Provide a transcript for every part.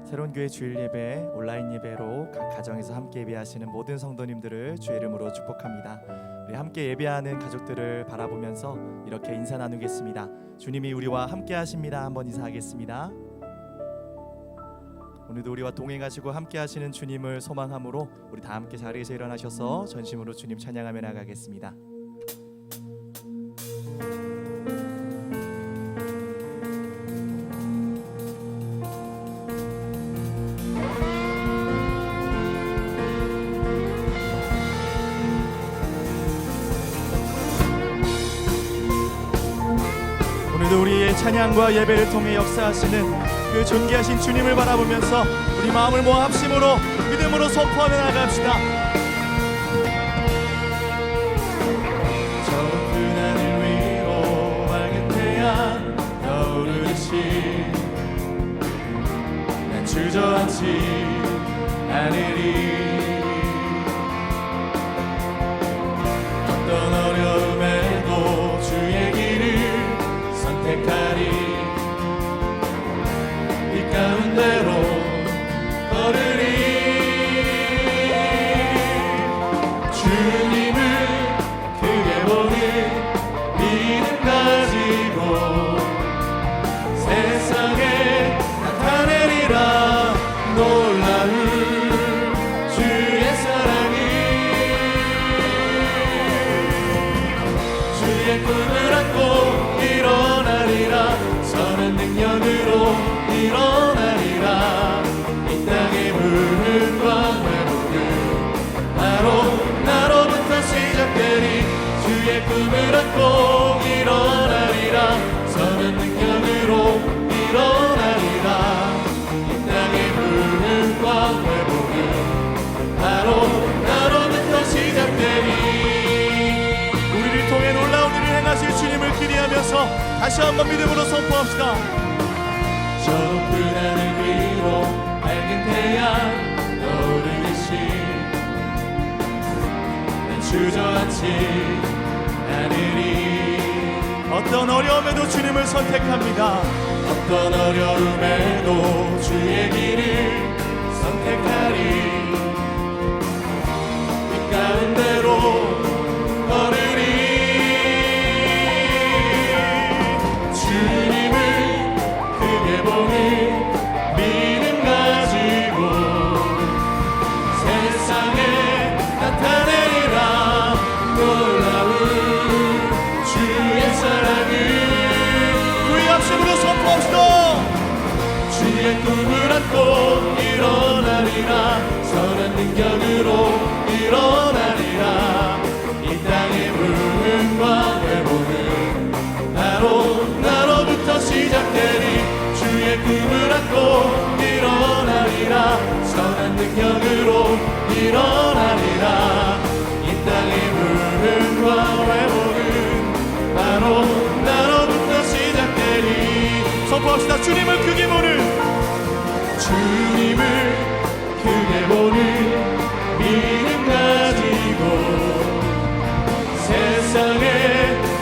새로운 교회 주일 예배, 온라인 예배로 각 가정에서 함께 예배하시는 모든 성도님들을 주의 이름으로 축복합니다. 우리 함께 예배하는 가족들을 바라보면서 이렇게 인사 나누겠습니다. 주님이 우리와 함께 하십니다. 한번 인사하겠습니다. 오늘도 우리와 동행하시고 함께 하시는 주님을 소망함으로 우리 다 함께 자리에서 일어나셔서 전심으로 주님 찬양하며 나가겠습니다. 오늘도 우리의 찬양과 예배를 통해 역사하시는 그 존귀하신 주님을 바라보면서 우리 마음을 모아 합심으로 믿음으로 선포하며 나갑시다. 저 높은 하늘 위로 맑은 태양 떠오르듯이 난 주저앉지 않으리. 어떤 어려움에도 주의 길을 선택하리. 이 가운데로 걸으리. 주님을 크게 보는 믿음 가지고 세상에 나타내리라. 놀라운 주의 사랑이. 주의 꿈을 안고 일어나리라. 선한 능력으로 일어나리라. 이 땅의 부흥과 회복은 나로부터 시작되리. 주의 꿈을 안고 일어나리라. 선한 능력으로 일어나리라. 이 땅의 부흥과 회복은 나로부터 시작되리. 우리를 통해 놀라운 일을 행하실 주님을 기대하면서 다시 한번 믿음으로 선포합시다. 저 높은 하늘 위로 맑은 태양 떠오르듯이 난 주저앉지 않으리. 어떤 어려움에도 주님을 선택합니다. 어떤 어려움에도 주의 길을 선택하리. 이 가운데로 걸으리. 믿음 가지고 세상에 나타내리라. 놀라운 주의 사랑을 우리 합심으로 선포합시다. 주의 꿈을 안고 일어나리라. 선한 능력으로 일어나리라. 이 땅의 부흥과 회복은 나로부터 시작되리. 주의 꿈을 안고 일어나리라. 선한 능력으로 일어나리라. 이 땅의 부흥과 회복은 나로부터 시작되리. 선포합시다. 주님을 크게 보는 믿음 가지고 세상에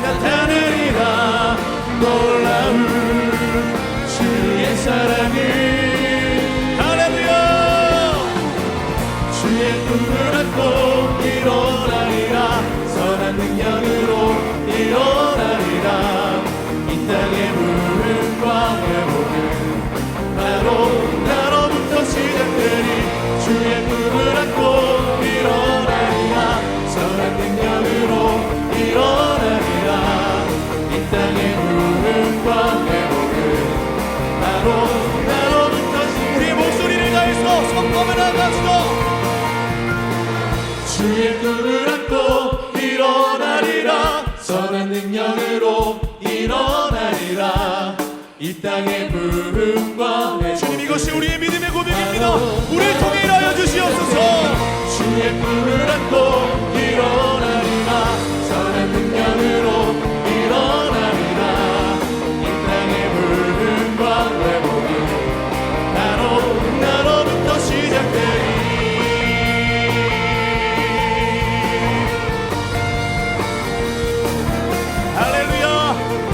나타내리라. 놀라운 주의 사랑을. 할렐루야. 주의 꿈을 안고 일어나리라. 선한 능력으로 일어나리라. 이 땅의 부흥과 회복은 나로부터 시작되리. 주의 꿈을 안고 일어나리라. 선한 능력으로 일어나리라. 이 땅의 부흥과 회복은 나로부터 우리의 목소리를 다해서 선포하며 나갑시다. 주의 꿈을 안고 일어나리라. 선한 능력으로 일어나리라. 이 땅의 부흥과 회복은. 주님, 이것이 우리의 믿음의 고백입니다. 우리를 통해 일하여 주시옵소서. 주의 꿈을 안고 일어나리라. 선한 능력으로 일어나리라. 이 땅의 부흥과 회복은 나로부터 시작되리. 할렐루야.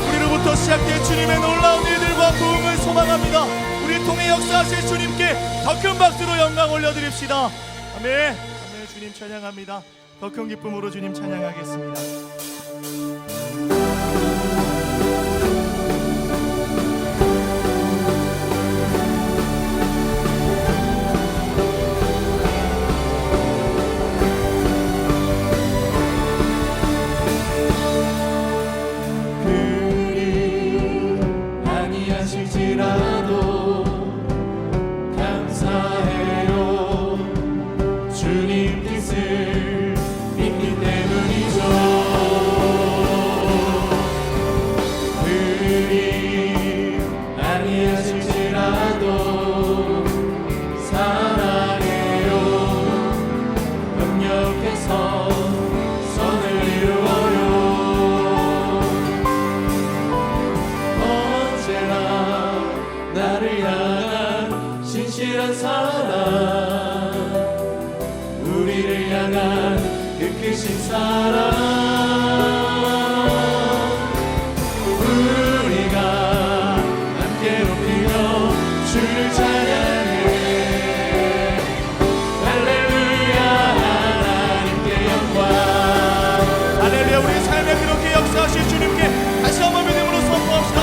우리로부터 시작된 주님의 놀라운 일들과 부흥을 소망합니다. 우리 통해 역사하실 주님께 더 큰 박수로 영광 올려드립시다. 아멘. 아멘. 주님 찬양합니다. 더 큰 기쁨으로 주님 찬양하겠습니다. 아니하실지라도 감사해요. 주님 뜻을 믿기 때문이죠. 그리 아니하실지라도 사랑해요. 협력해서 선을 이루어요. 언제나 나를 향한 신실한 사랑, 우리를 향한 그 크신 사랑, 우리가 함께 높이며 주를 찬양해. 할렐루야. 하나님께 영광. 할렐루야. 우리 삶에 그렇게 역사하실 주님께 다시 한번 믿음으로 선포합시다.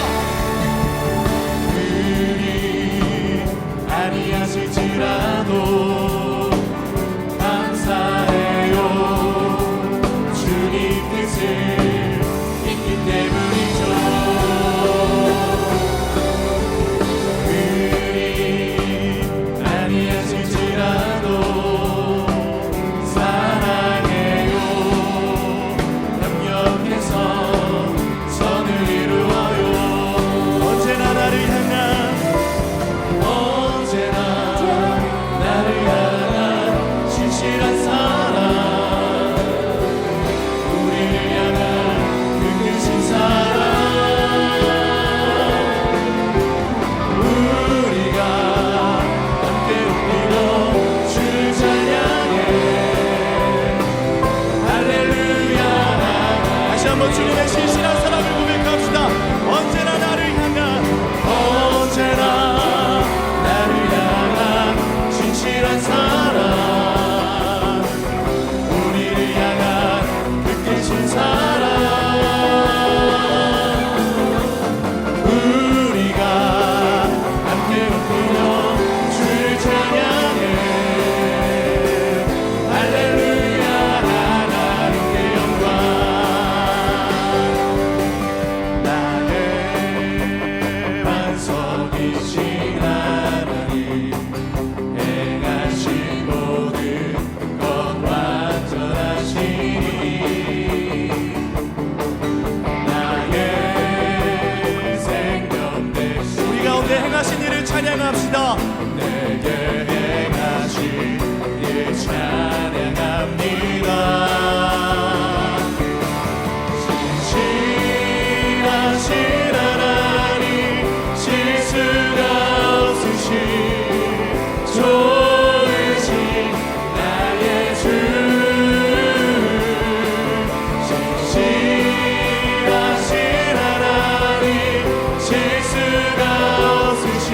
아니하실지라도 감사해요. 주님 뜻을 믿기 때문이죠. 그리 아니하실지라도 사랑해요. 협력해서 선을 이루어요. 언제나 나를 향한 나를 향한 신실한 사랑, 우리를 향한 그 크신 사랑, 우리가 함께 높이며 주를 찬양해. 할렐루야. 다시 한번 주님의 신실한 사랑을 고백합시다. 언제나 나를 향한 언제나 나를 향한 신실한 사랑, 우리를 향한 그 크신 사랑, 우리가 함께 높이며 주를 찬양해. 할렐루야. 하나님께 영광. 나의 반석이신 하나님, 행하신 모든 것 완전하시니, 나의 생명 되신 우리 가운데 행하신 일을 찬양합시다. 내게 행하신 일 찬양합니다. 신실하신 하나님, 실수가 없으신 좋으신 나의 주, 신실하신 하나님, 실수가 없으신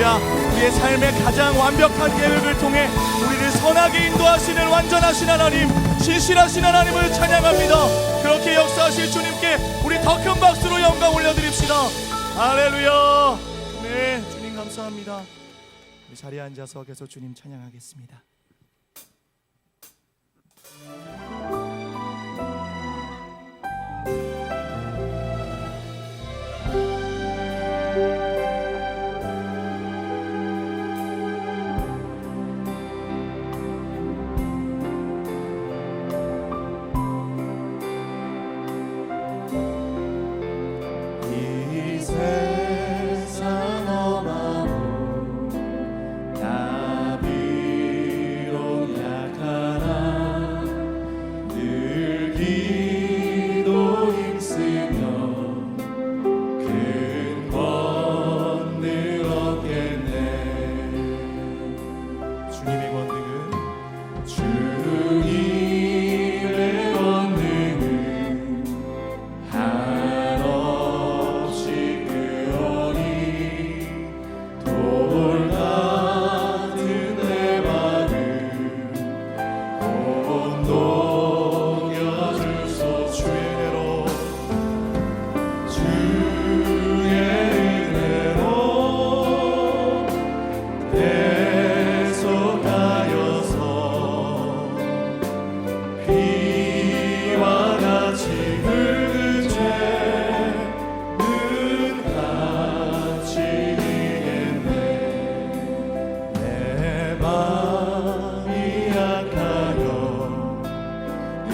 할렐루야. 우리의 삶의 가장 완벽한 계획을 통해 우리를 선하게 인도하시는 완전하신 하나님, 신실하신 하나님을 찬양합니다. 그렇게 역사하실 주님께 우리 더 큰 박수로 영광 올려드립시다. 할렐루야. 네, 주님 감사합니다. 우리 자리에 앉아서 계속 주님 찬양하겠습니다. 이 세상 험하고 나 비록 약하나 늘 기도 힘쓰며 큰 권능 얻겠네. 주님의 권능은 주님의 권능은 한없이 크오니 돌 같은 내 마음 온동여주소. 주의 은혜로 계속하여서 비와 같이 흙은 죄는 같이 이겠네. 내 맘이 약하여 늘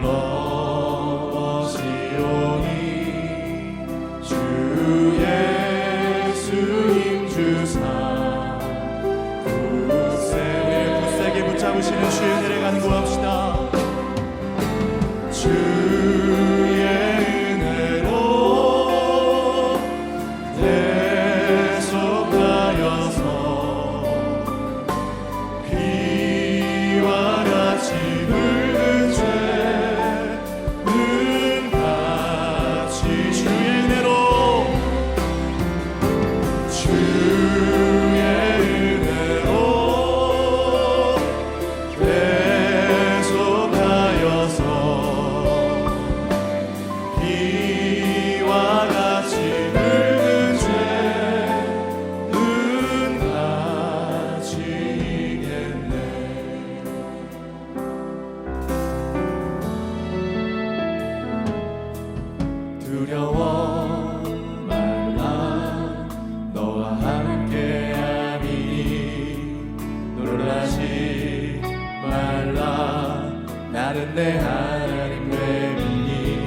넘어지오니 주 예수님 주사 굳세게 붙잡으시는 주의 은혜를 간구합시다. 주의 은혜로 계속하여서 비와 같이 흙은 죄는 같이 주의 은혜로 계속하여서 비와 같이 흙은 죄는 같이 이겠네. 두려워 말라 너와 함께함이니 놀라지 말라 나는 내 하나님 됨이니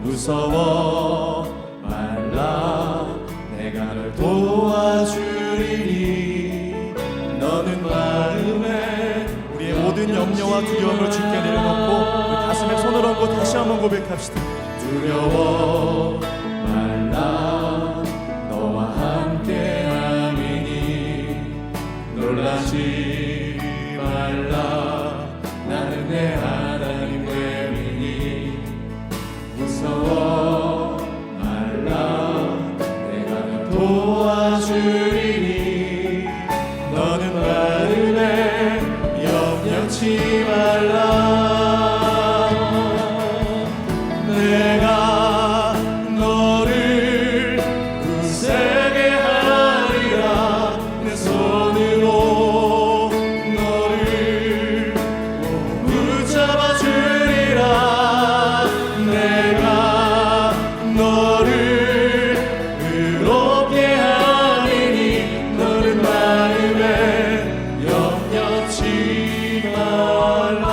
무서워 말라 내가 널 도와주리니 너는 마음에 우리의 모든 염려와 두려움을 주께 내려놓고 우리 가슴에 손을 얹고 다시 한번 고백합시다. 두려워 말라 너와 함께함이니 놀라지 말라 나는 내 하나님 됨이니 무서워 말라 내가 널 도와주리니 너는 마음에 염려치 말라. 내가 너를 굳세게 하리라. 내 손으로 너를 붙잡아 주리라. 내가 너를 의롭게 하리니 너는 마음에 염려치 말라.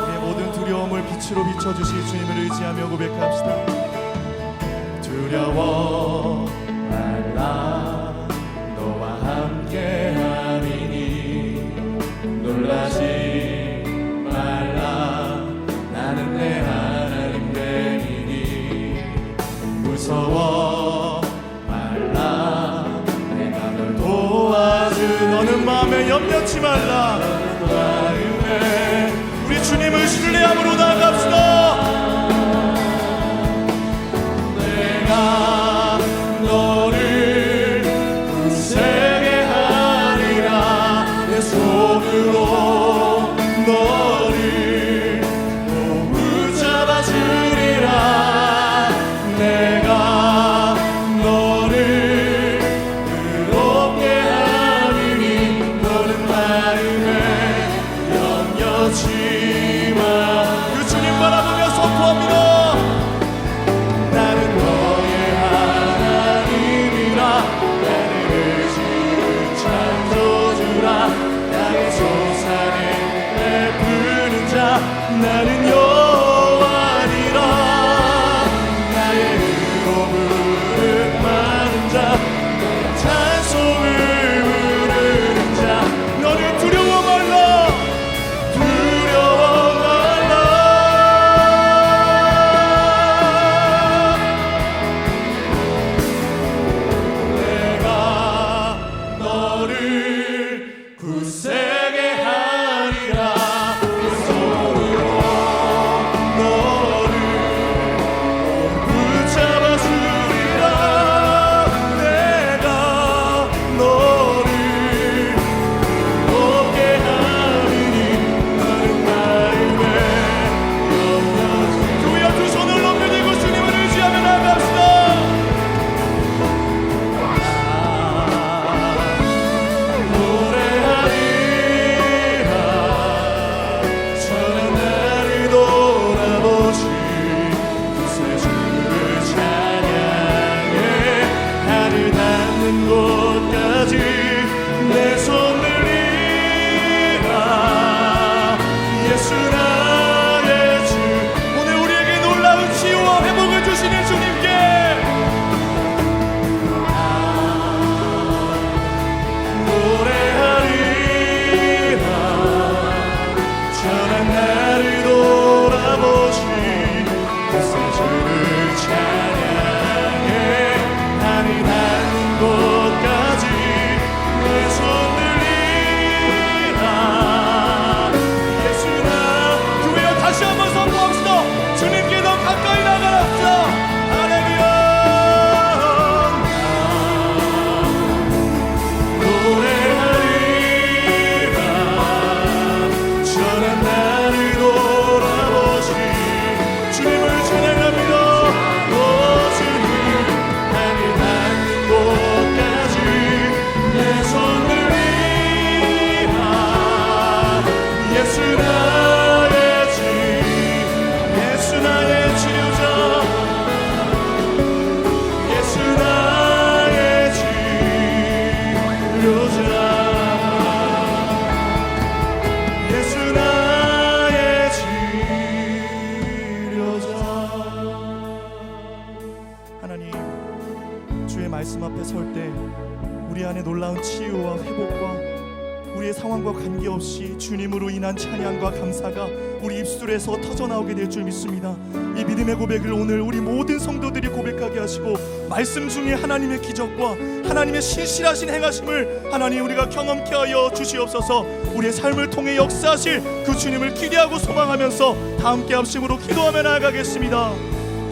우리의 모든 두려움을 빛으로 비춰주실 주님을 의지하며 고백합시다. 두려워 말라 너와 함께함이니 놀라지 말라 나는 내 하나님 됨이니 무서워 말라 내가 널 도와주. 너는 마음에 염려치 말라. 마음에 우리 주님을 신뢰함으로 나아갑시다. 내가 너를 닿는 곳까지 내 손 들리라. 예수 나의 주. 오늘 우리에게 놀라운 치유와 회복을 주시는 주님께 노래하리라. 전한 나를 돌아보시 주를 찬양해. 하늘 닿는 곳까지 내 손 들리라. 예수 나. 교회여 다시 한번 선포합시다. 주님께 더 가까이 나가랍시다. 할렐루야. 노래하리라. 전한 나를 돌아보시 주님을 찬양합니다. 오 주님. 하늘 닿는 곳까지 내 손 들리라. 예수 나의 주. 예수 나의 치료자. 예수 나의 치료자. 예수 나의 치료자. 하나님, 주의 말씀 앞에 설 때 우리 안에 놀라운 치유와 회복과 우리의 상황과 관계없이 주님으로 인한 찬양과 감사가 우리 입술에서 터져나오게 될 줄 믿습니다. 이 믿음의 고백을 오늘 우리 모든 성도들이 고백하게 하시고 말씀 중에 하나님의 기적과 하나님의 신실하신 행하심을 하나님 우리가 경험케 하여 주시옵소서. 우리의 삶을 통해 역사하실 그 주님을 기대하고 소망하면서 다 함께 합심으로 기도하며 나아가겠습니다.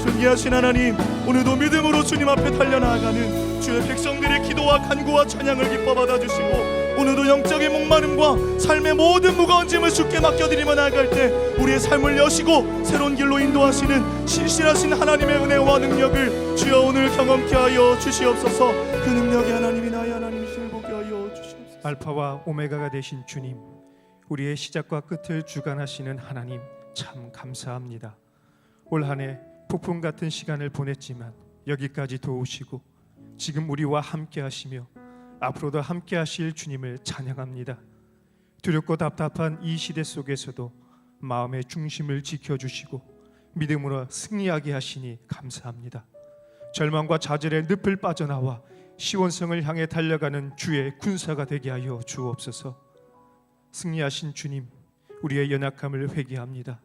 존귀하신 하나님, 오늘도 믿음으로 주님 앞에 달려나아가는 주의 백성들의 기도와 간구와 찬양을 기뻐 받아주시고 오늘도 영적인 목마름과 삶의 모든 무거운 짐을 주께 맡겨드리며 나아갈 때 우리의 삶을 여시고 새로운 길로 인도하시는 신실하신 하나님의 은혜와 능력을 주여 오늘 경험케 하여 주시옵소서. 그 능력이 하나님이 나의 하나님이심을 보게 하여 주시옵소서. 알파와 오메가가 되신 주님, 우리의 시작과 끝을 주관하시는 하나님, 참 감사합니다. 올 한 해 폭풍 같은 시간을 보냈지만 여기까지 도우시고 지금 우리와 함께 하시며 앞으로도 함께 하실 주님을 찬양합니다. 두렵고 답답한 이 시대 속에서도 마음의 중심을 지켜주시고 믿음으로 승리하게 하시니 감사합니다. 절망과 좌절의 늪을 빠져나와 시온성을 향해 달려가는 주의 군사가 되게 하여 주옵소서. 승리하신 주님, 우리의 연약함을 회개합니다.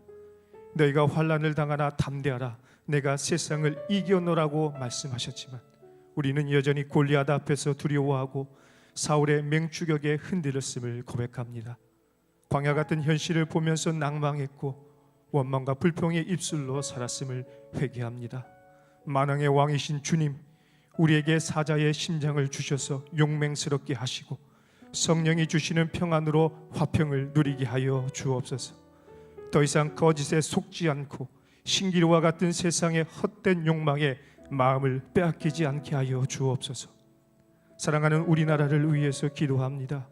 너희가 환난을 당하나 담대하라, 내가 세상을 이겨노라고 말씀하셨지만 우리는 여전히 골리앗 앞에서 두려워하고 사울의 맹추격에 흔들렸음을 고백합니다. 광야 같은 현실을 보면서 낭망했고 원망과 불평의 입술로 살았음을 회개합니다. 만왕의 왕이신 주님, 우리에게 사자의 심장을 주셔서 용맹스럽게 하시고 성령이 주시는 평안으로 화평을 누리게 하여 주옵소서. 더 이상 거짓에 속지 않고 신기루와 같은 세상의 헛된 욕망에 마음을 빼앗기지 않게 하여 주옵소서. 사랑하는 우리나라를 위해서 기도합니다.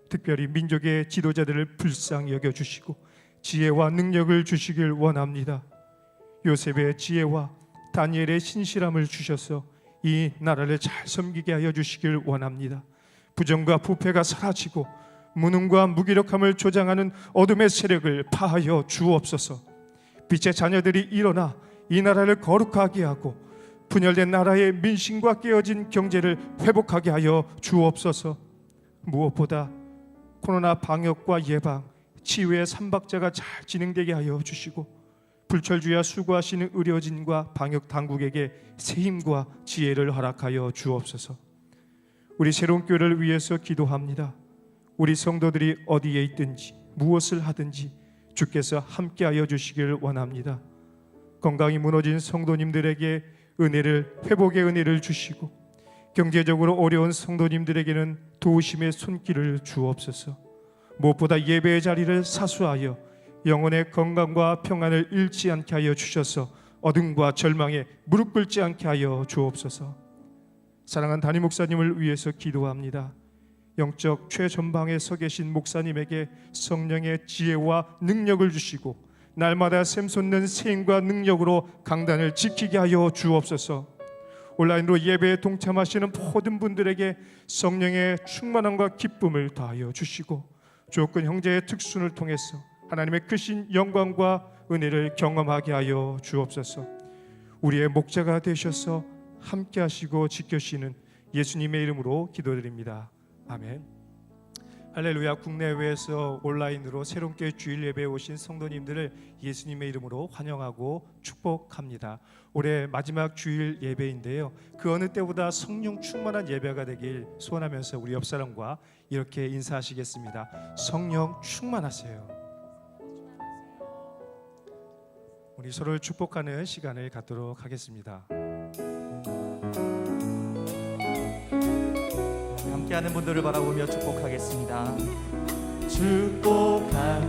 특별히 민족의 지도자들을 불쌍히 여겨주시고 지혜와 능력을 주시길 원합니다. 요셉의 지혜와 다니엘의 신실함을 주셔서 이 나라를 잘 섬기게 하여 주시길 원합니다. 부정과 부패가 사라지고 무능과 무기력함을 조장하는 어둠의 세력을 파하여 주옵소서. 빛의 자녀들이 일어나 이 나라를 거룩하게 하고 분열된 나라의 민심과 깨어진 경제를 회복하게 하여 주옵소서. 무엇보다 코로나 방역과 예방, 치유의 삼박자가 잘 진행되게 하여 주시고 불철주야 수고하시는 의료진과 방역 당국에게 새 힘과 지혜를 허락하여 주옵소서. 우리 새로운 교회를 위해서 기도합니다. 우리 성도들이 어디에 있든지 무엇을 하든지 주께서 함께하여 주시길 원합니다. 건강이 무너진 성도님들에게 은혜를, 회복의 은혜를 주시고 경제적으로 어려운 성도님들에게는 도우심의 손길을 주옵소서. 무엇보다 예배의 자리를 사수하여 영혼의 건강과 평안을 잃지 않게 하여 주셔서 어둠과 절망에 무릎 꿇지 않게 하여 주옵소서. 사랑하는 담임 목사님을 위해서 기도합니다. 영적 최전방에 서 계신 목사님에게 성령의 지혜와 능력을 주시고 날마다 샘솟는 새 힘과 능력으로 강단을 지키게 하여 주옵소서. 온라인으로 예배에 동참하시는 모든 분들에게 성령의 충만함과 기쁨을 더하여 주시고 조건 형제의 특순을 통해서 하나님의 크신 영광과 은혜를 경험하게 하여 주옵소서. 우리의 목자가 되셔서 함께 하시고 지켜주시는 예수님의 이름으로 기도드립니다. 아멘. 할렐루야. 국내외에서 온라인으로 새롭게 주일 예배에 오신 성도님들을 예수님의 이름으로 환영하고 축복합니다. 올해 마지막 주일 예배인데요, 그 어느 때보다 성령 충만한 예배가 되길 소원하면서 우리 옆사람과 이렇게 인사하시겠습니다. 성령 충만하세요. 우리 서로를 축복하는 시간을 갖도록 하겠습니다. 함께하는 분들을 바라보며 축복하겠습니다. 축복합니다.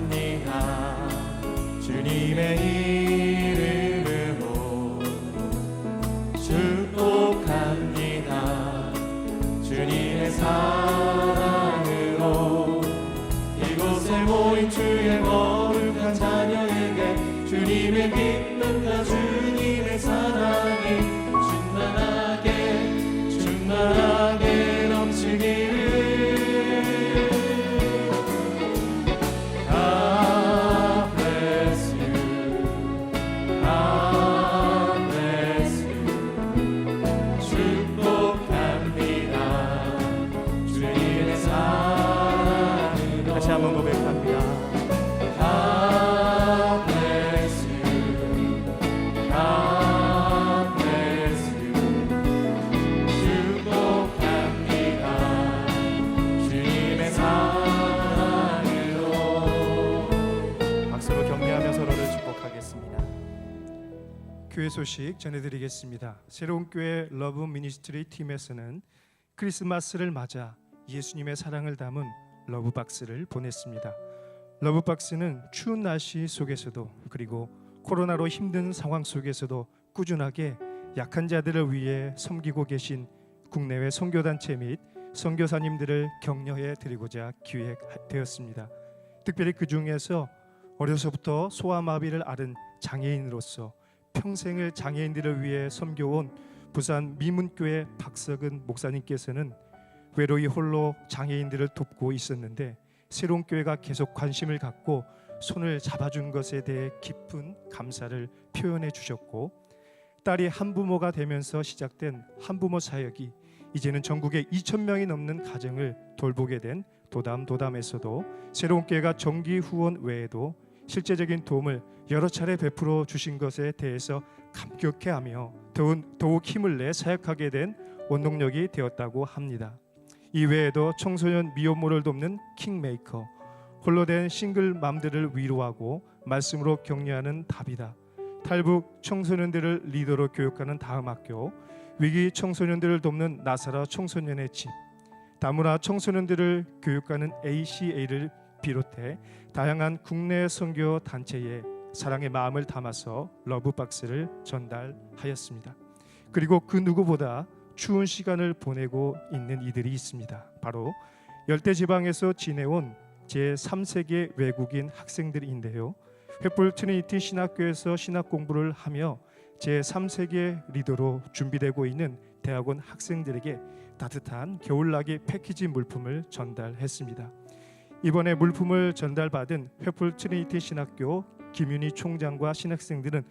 주님의 이름으로 축복합니다. 주님의 사랑으로 이곳에 모인 주의 거룩한 자녀에게 주님의 기쁨과 주님의 사랑이 충만하게 넘치기를. God bless you. God bless you. 축복합니다. 주님의 사랑으로. 다시 한번 고백합니다. God bless you. God bless you. 축복합니다. 주님의 사랑으로. 박수로 격려하며 서로를 축복하겠습니다. 교회 소식 전해드리겠습니다. 새로운 교회 러브 미니스트리 팀에서는 크리스마스를 맞아 예수님의 사랑을 담은 러브박스를 보냈습니다. 러브박스는 추운 날씨 속에서도 그리고 코로나로 힘든 상황 속에서도 꾸준하게 약한 자들을 위해 섬기고 계신 국내외 선교단체 및 선교사님들을 격려해 드리고자 기획되었습니다. 특별히 그 중에서 어려서부터 소아마비를 앓은 장애인으로서 평생을 장애인들을 위해 섬겨온 부산 미문교회 박석은 목사님께서는 외로이 홀로 장애인들을 돕고 있었는데 새로운 교회가 계속 관심을 갖고 손을 잡아준 것에 대해 깊은 감사를 표현해 주셨고, 딸이 한부모가 되면서 시작된 한부모 사역이 이제는 전국에 2,000명이 넘는 가정을 돌보게 된 도담에서도 새로운 교회가 정기 후원 외에도 실제적인 도움을 여러 차례 베풀어 주신 것에 대해서 감격해하며 더욱 힘을 내 사역하게 된 원동력이 되었다고 합니다. 이외에도 청소년 미혼모를 돕는 킹메이커, 홀로 된 싱글맘들을 위로하고 말씀으로 격려하는 답이다, 탈북 청소년들을 리더로 교육하는 다음학교, 위기 청소년들을 돕는 나사라 청소년의 집, 다문화 청소년들을 교육하는 ACA를 비롯해 다양한 국내 선교 단체에 사랑의 마음을 담아서 러브박스를 전달하였습니다. 그리고 그 누구보다 추운 시간을 보내고 있는 이들이 있습니다. 바로 열대지방에서 지내온 제3세계 외국인 학생들인데요, 횃불 트리니티 신학교에서 신학 공부를 하며 제3세계 리더로 준비되고 있는 대학원 학생들에게 따뜻한 겨울나기 패키지 물품을 전달했습니다. 이번에 물품을 전달받은 횃불 트리니티 신학교 김윤희 총장과 신학생들은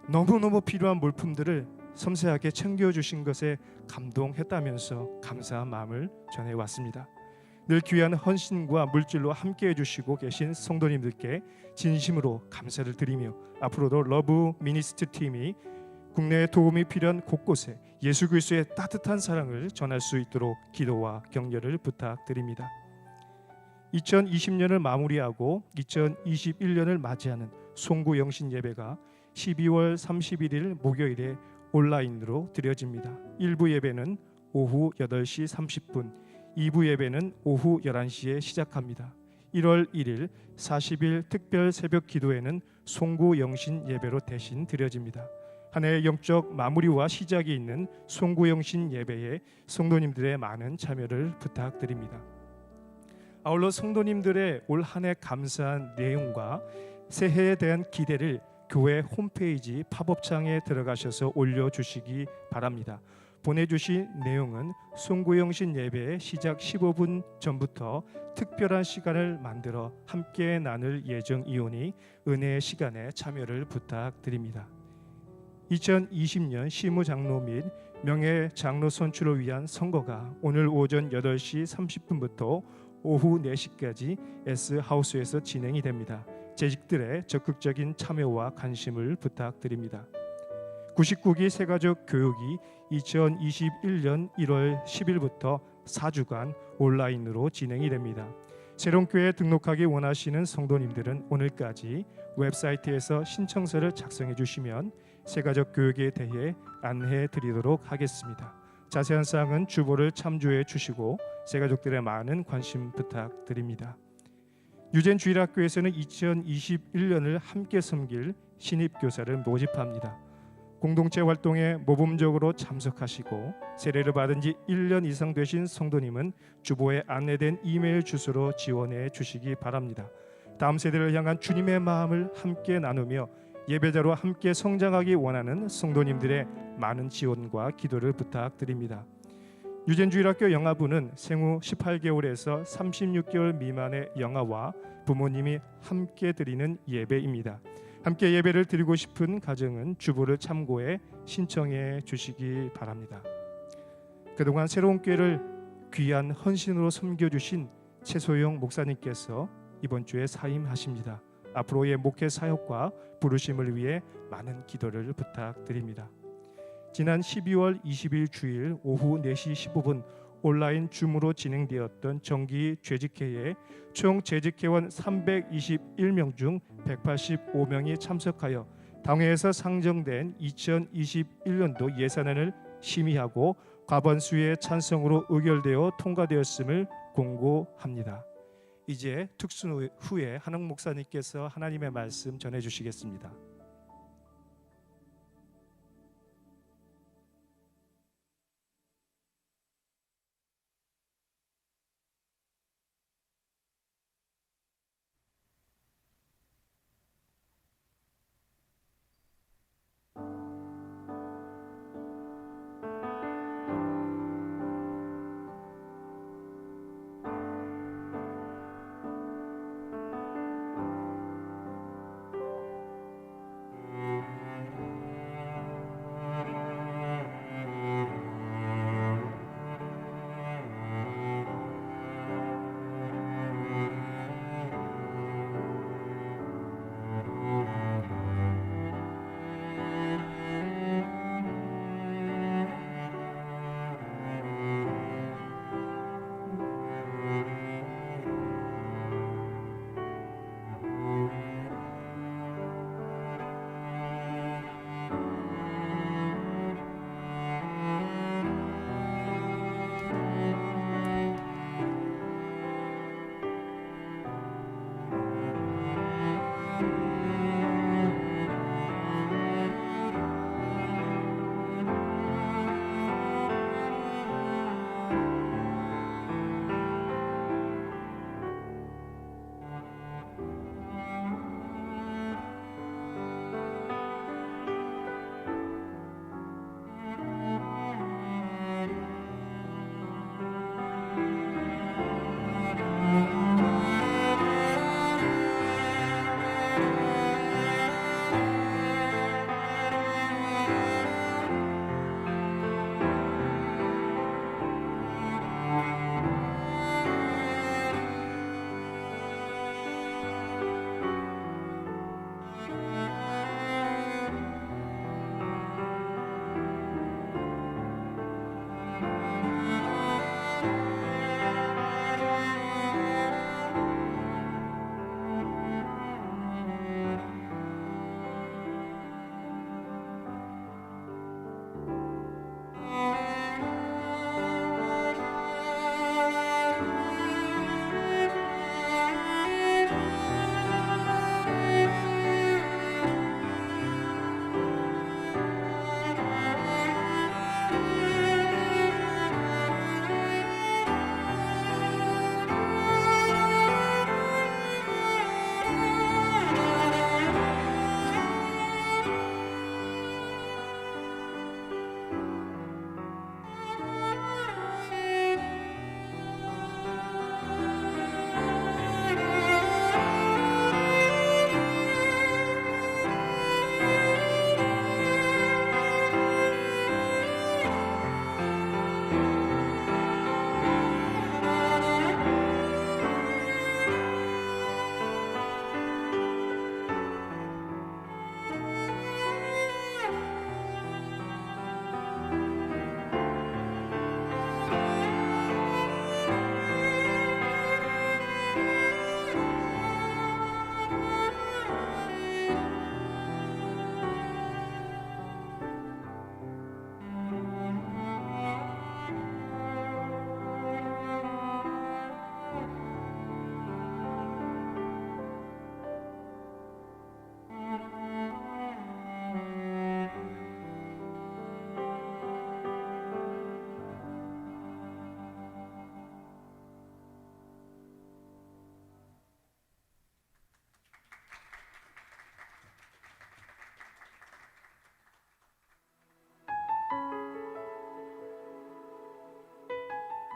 너무너무 필요한 물품들을 섬세하게 챙겨주신 것에 감동했다면서 감사한 마음을 전해왔습니다. 늘 귀한 헌신과 물질로 함께해 주시고 계신 성도님들께 진심으로 감사를 드리며 앞으로도 러브 미니스트 팀이 국내에 도움이 필요한 곳곳에 예수 그리스도의 따뜻한 사랑을 전할 수 있도록 기도와 격려를 부탁드립니다. 2020년을 마무리하고 2021년을 맞이하는 송구 영신 예배가 12월 31일 목요일에 온라인으로 드려집니다. 1부 예배는 오후 8시 30분, 2부 예배는 오후 11시에 시작합니다. 1월 1일 40일 특별 새벽 기도회는 송구 영신 예배로 대신 드려집니다. 한 해의 영적 마무리와 시작이 있는 송구 영신 예배에 성도님들의 많은 참여를 부탁드립니다. 아울러 성도님들의 올 한 해 감사한 내용과 새해에 대한 기대를 교회 홈페이지 팝업창에 들어가셔서 올려주시기 바랍니다. 보내주신 내용은 송구영신 예배 시작 15분 전부터 특별한 시간을 만들어 함께 나눌 예정이오니 은혜의 시간에 참여를 부탁드립니다. 2020년 시무장로 및 명예장로 선출을 위한 선거가 오늘 오전 8시 30분부터 오후 4시까지 S하우스에서 진행이 됩니다. 재직들의 적극적인 참여와 관심을 부탁드립니다. 99기 새가족 교육이 2021년 1월 10일부터 4주간 온라인으로 진행이 됩니다. 새로운 교회에 등록하기 원하시는 성도님들은 오늘까지 웹사이트에서 신청서를 작성해 주시면 새가족 교육에 대해 안내해 드리도록 하겠습니다. 자세한 사항은 주보를 참조해 주시고 새가족들의 많은 관심 부탁드립니다. 유젠 주일학교에서는 2021년을 함께 섬길 신입교사를 모집합니다. 공동체 활동에 모범적으로 참석하시고 세례를 받은 지 1년 이상 되신 성도님은 주보에 안내된 이메일 주소로 지원해 주시기 바랍니다. 다음 세대를 향한 주님의 마음을 함께 나누며 예배자로 함께 성장하기 원하는 성도님들의 많은 지원과 기도를 부탁드립니다. 유젠주일학교 영아부는 생후 18개월에서 36개월 미만의 영아와 부모님이 함께 드리는 예배입니다. 함께 예배를 드리고 싶은 가정은 주보를 참고해 신청해 주시기 바랍니다. 그동안 새로운 교회를 귀한 헌신으로 섬겨주신 최소영 목사님께서 이번 주에 사임하십니다. 앞으로의 목회 사역과 부르심을 위해 많은 기도를 부탁드립니다. 지난 12월 20일 주일 오후 4시 15분 온라인 줌으로 진행되었던 정기 재직회에 총 재직회원 321명 중 185명이 참석하여 당회에서 상정된 2021년도 예산안을 심의하고 과반수의 찬성으로 의결되어 통과되었음을 공고합니다. 이제 특순 후에 한흥 목사님께서 하나님의 말씀 전해주시겠습니다.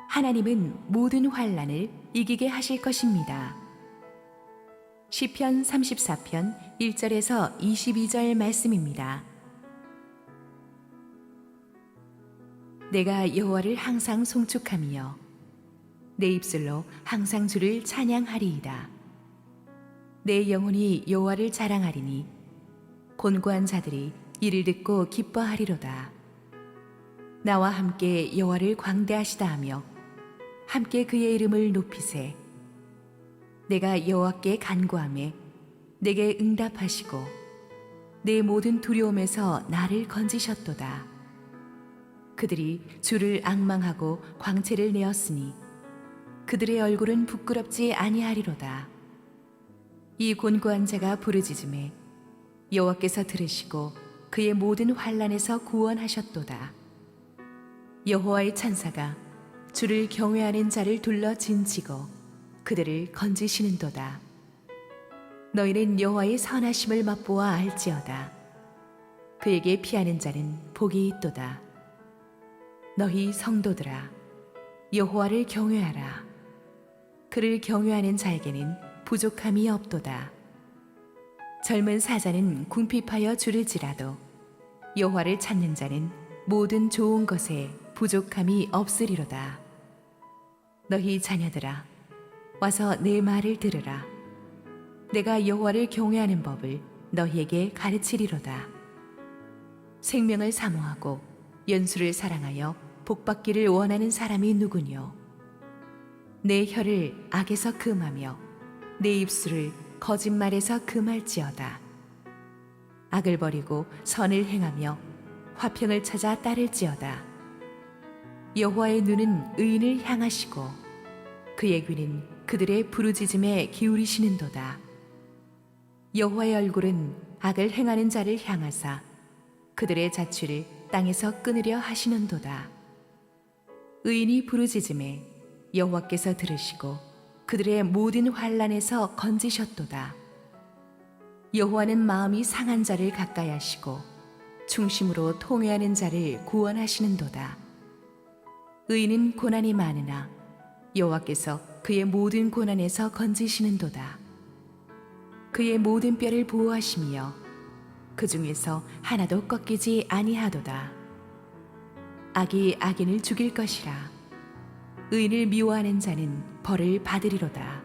하나님은 모든 환난을 이기게 하실 것입니다. 시편 34편 1절에서 22절 말씀입니다. 내가 여호와를 항상 송축하며 내 입술로 항상 주를 찬양하리이다. 내 영혼이 여호와를 자랑하리니 곤고한 자들이 이를 듣고 기뻐하리로다. 나와 함께 여호와를 광대하시다 하며 함께 그의 이름을 높이세. 내가 여호와께 간구하매 내게 응답하시고 내 모든 두려움에서 나를 건지셨도다. 그들이 주를 앙망하고 광채를 내었으니 그들의 얼굴은 부끄럽지 아니하리로다. 이 곤고한 자가 부르짖음에 여호와께서 들으시고 그의 모든 환난에서 구원하셨도다. 여호와의 천사가 주를 경외하는 자를 둘러 진치고 그들을 건지시는도다. 너희는 여호와의 선하심을 맛보아 알지어다. 그에게 피하는 자는 복이 있도다. 너희 성도들아, 여호와를 경외하라. 그를 경외하는 자에게는 부족함이 없도다. 젊은 사자는 궁핍하여 주를지라도 여호와를 찾는 자는 모든 좋은 것에 부족함이 없으리로다. 너희 자녀들아, 와서 내 말을 들으라. 내가 여호와를 경외하는 법을 너희에게 가르치리로다. 생명을 사모하고 연수를 사랑하여 복받기를 원하는 사람이 누구뇨? 내 혀를 악에서 금하며 내 입술을 거짓말에서 금할지어다. 악을 버리고 선을 행하며 화평을 찾아 따를지어다. 여호와의 눈은 의인을 향하시고 그의 귀는 그들의 부르짖음에 기울이시는도다. 여호와의 얼굴은 악을 행하는 자를 향하사 그들의 자취를 땅에서 끊으려 하시는도다. 의인이 부르짖음에 여호와께서 들으시고 그들의 모든 환난에서 건지셨도다. 여호와는 마음이 상한 자를 가까이 하시고 중심으로 통회하는 자를 구원하시는도다. 의인은 고난이 많으나 여호와께서 그의 모든 고난에서 건지시는도다. 그의 모든 뼈를 보호하시며 그 중에서 하나도 꺾이지 아니하도다. 악이 악인을 죽일 것이라. 의인을 미워하는 자는 벌을 받으리로다.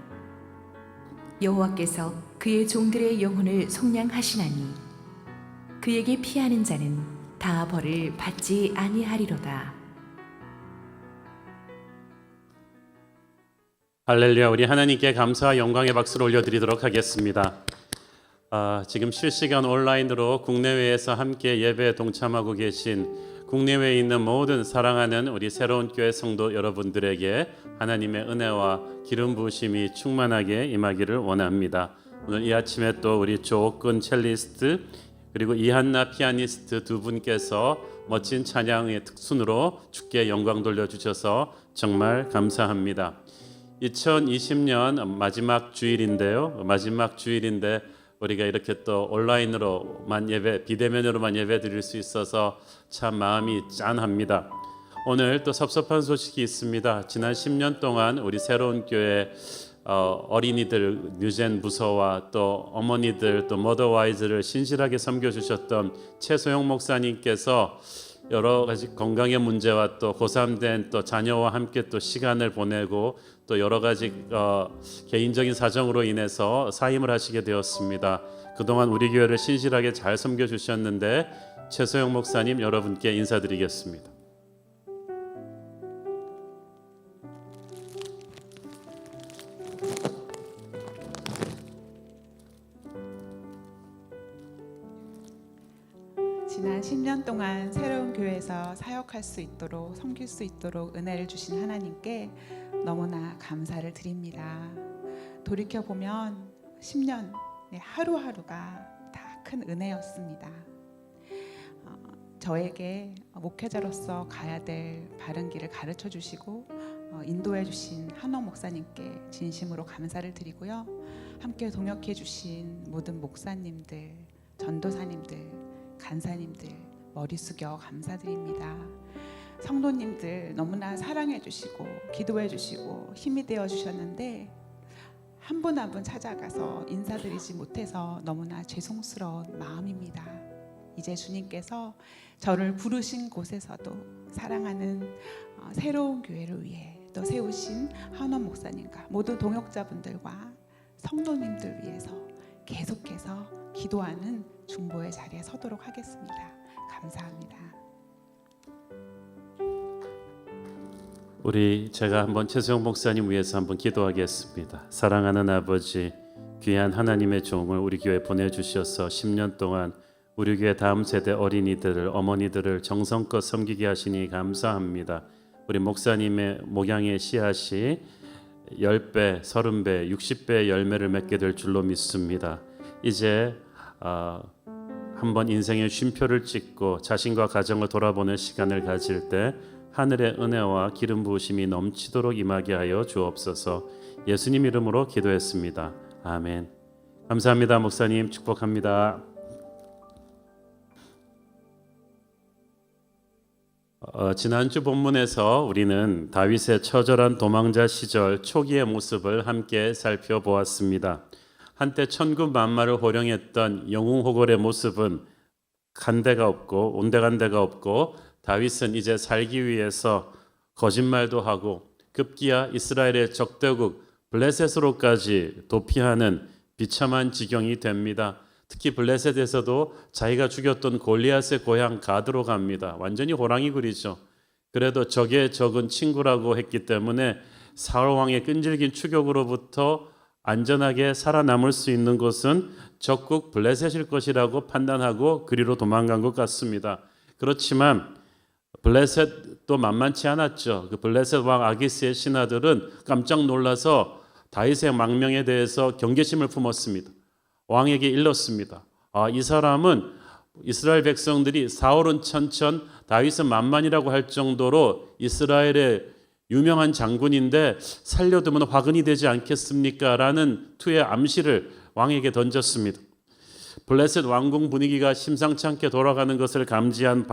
여호와께서 그의 종들의 영혼을 속량하시나니 그에게 피하는 자는 다 벌을 받지 아니하리로다. 할렐루야. 우리 하나님께 감사와 영광의 박수를 올려드리도록 하겠습니다. 지금 실시간 온라인으로 국내외에서 함께 예배에 동참하고 계신 국내외에 있는 모든 사랑하는 우리 새로운 교회 성도 여러분들에게 하나님의 은혜와 기름 부으심이 충만하게 임하기를 원합니다. 오늘 이 아침에 또 우리 조옥근 첼리스트 그리고 이한나 피아니스트 두 분께서 멋진 찬양의 특순으로 주께 영광 돌려주셔서 정말 감사합니다. 2020년 마지막 주일인데 우리가 이렇게 또 온라인으로만 예배, 비대면으로만 예배 드릴 수 있어서 참 마음이 짠합니다. 오늘 또 섭섭한 소식이 있습니다. 지난 10년 동안 우리 새로운 교회 어린이들 뉴젠 부서와 또 어머니들 또 머더와이즈를 신실하게 섬겨주셨던 최소영 목사님께서 여러 가지 건강의 문제와 또 고3된 또 자녀와 함께 또 시간을 보내고 또 여러 가지 개인적인 사정으로 인해서 사임을 하시게 되었습니다. 그동안 우리 교회를 신실하게 잘 섬겨주셨는데 최소영 목사님 여러분께 인사드리겠습니다. 지난 10년 동안 새로운 교회에서 사역할 수 있도록 섬길 수 있도록 은혜를 주신 하나님께 너무나 감사를 드립니다. 돌이켜보면 10년 하루하루가 다 큰 은혜였습니다. 저에게 목회자로서 가야 될 바른 길을 가르쳐 주시고 인도해 주신 한옥 목사님께 진심으로 감사를 드리고요. 함께 동역해 주신 모든 목사님들, 전도사님들, 간사님들 머리 숙여 감사드립니다. 성도님들 너무나 사랑해 주시고 기도해 주시고 힘이 되어 주셨는데 한 분 한 분 찾아가서 인사드리지 못해서 너무나 죄송스러운 마음입니다. 이제 주님께서 저를 부르신 곳에서도 사랑하는 새로운 교회를 위해 또 세우신 한원 목사님과 모든 동역자분들과 성도님들 위해서 계속해서 기도하는 중보의 자리에 서도록 하겠습니다. 감사합니다. 제가 한번 최수영 목사님 위해서 한번 기도하겠습니다. 사랑하는 아버지, 귀한 하나님의 종을 우리 교회 보내주셔서 10년 동안 우리 교회 다음 세대 어린이들을, 어머니들을 정성껏 섬기게 하시니 감사합니다. 우리 목사님의 목양의 씨앗이 10배, 30배, 60배의 열매를 맺게 될 줄로 믿습니다. 이제 한번 인생의 쉼표를 찍고 자신과 가정을 돌아보는 시간을 가질 때 하늘의 은혜와 기름 부으심이 넘치도록 임하게 하여 주옵소서. 예수님 이름으로 기도했습니다. 아멘. 감사합니다. 목사님 축복합니다. 지난주 본문에서 우리는 다윗의 처절한 도망자 시절 초기의 모습을 함께 살펴보았습니다. 한때 천군만마를 호령했던 영웅호걸의 모습은 간데가 없고 온데간데가 없고 다윗은 이제 살기 위해서 거짓말도 하고 급기야 이스라엘의 적대국 블레셋으로까지 도피하는 비참한 지경이 됩니다. 특히 블레셋에서도 자기가 죽였던 골리앗의 고향 가드로 갑니다. 완전히 호랑이 굴이죠. 그래도 적의 적은 친구라고 했기 때문에 사울 왕의 끈질긴 추격으로부터 안전하게 살아남을 수 있는 곳은 적국 블레셋일 것이라고 판단하고 그리로 도망간 것 같습니다. 그렇지만 블레셋도 만만치 않았죠. 그 블레셋 왕 아기스의 신하들은 깜짝 놀라서 다윗의 망명에 대해서 경계심을 품었습니다. 왕에게 일렀습니다. 이 사람은 이스라엘 백성들이 사울은 천천, 다윗은 만만이라고 할 정도로 이스라엘의 유명한 장군인데 살려두면 화근이 되지 않겠습니까? 라는 투의 암시를 왕에게 던졌습니다. 블레셋 왕궁 분위기가 심상치 않게 돌아가는 것을 감지한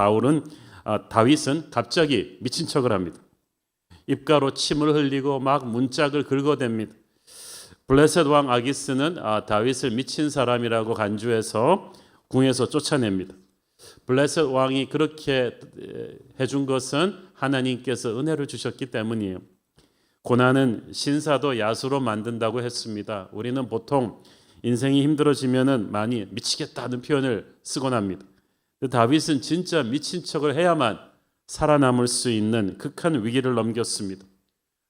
다윗은 갑자기 미친 척을 합니다. 입가로 침을 흘리고 막 문짝을 긁어댑니다. 블레셋 왕 아기스는 다윗을 미친 사람이라고 간주해서 궁에서 쫓아냅니다. 블레셋 왕이 그렇게 해준 것은 하나님께서 은혜를 주셨기 때문이에요. 고난은 신사도 야수로 만든다고 했습니다. 우리는 보통 인생이 힘들어지면은 많이 미치겠다는 표현을 쓰곤 합니다. 다윗은 진짜 미친 척을 해야만 살아남을 수 있는 극한 위기를 넘겼습니다.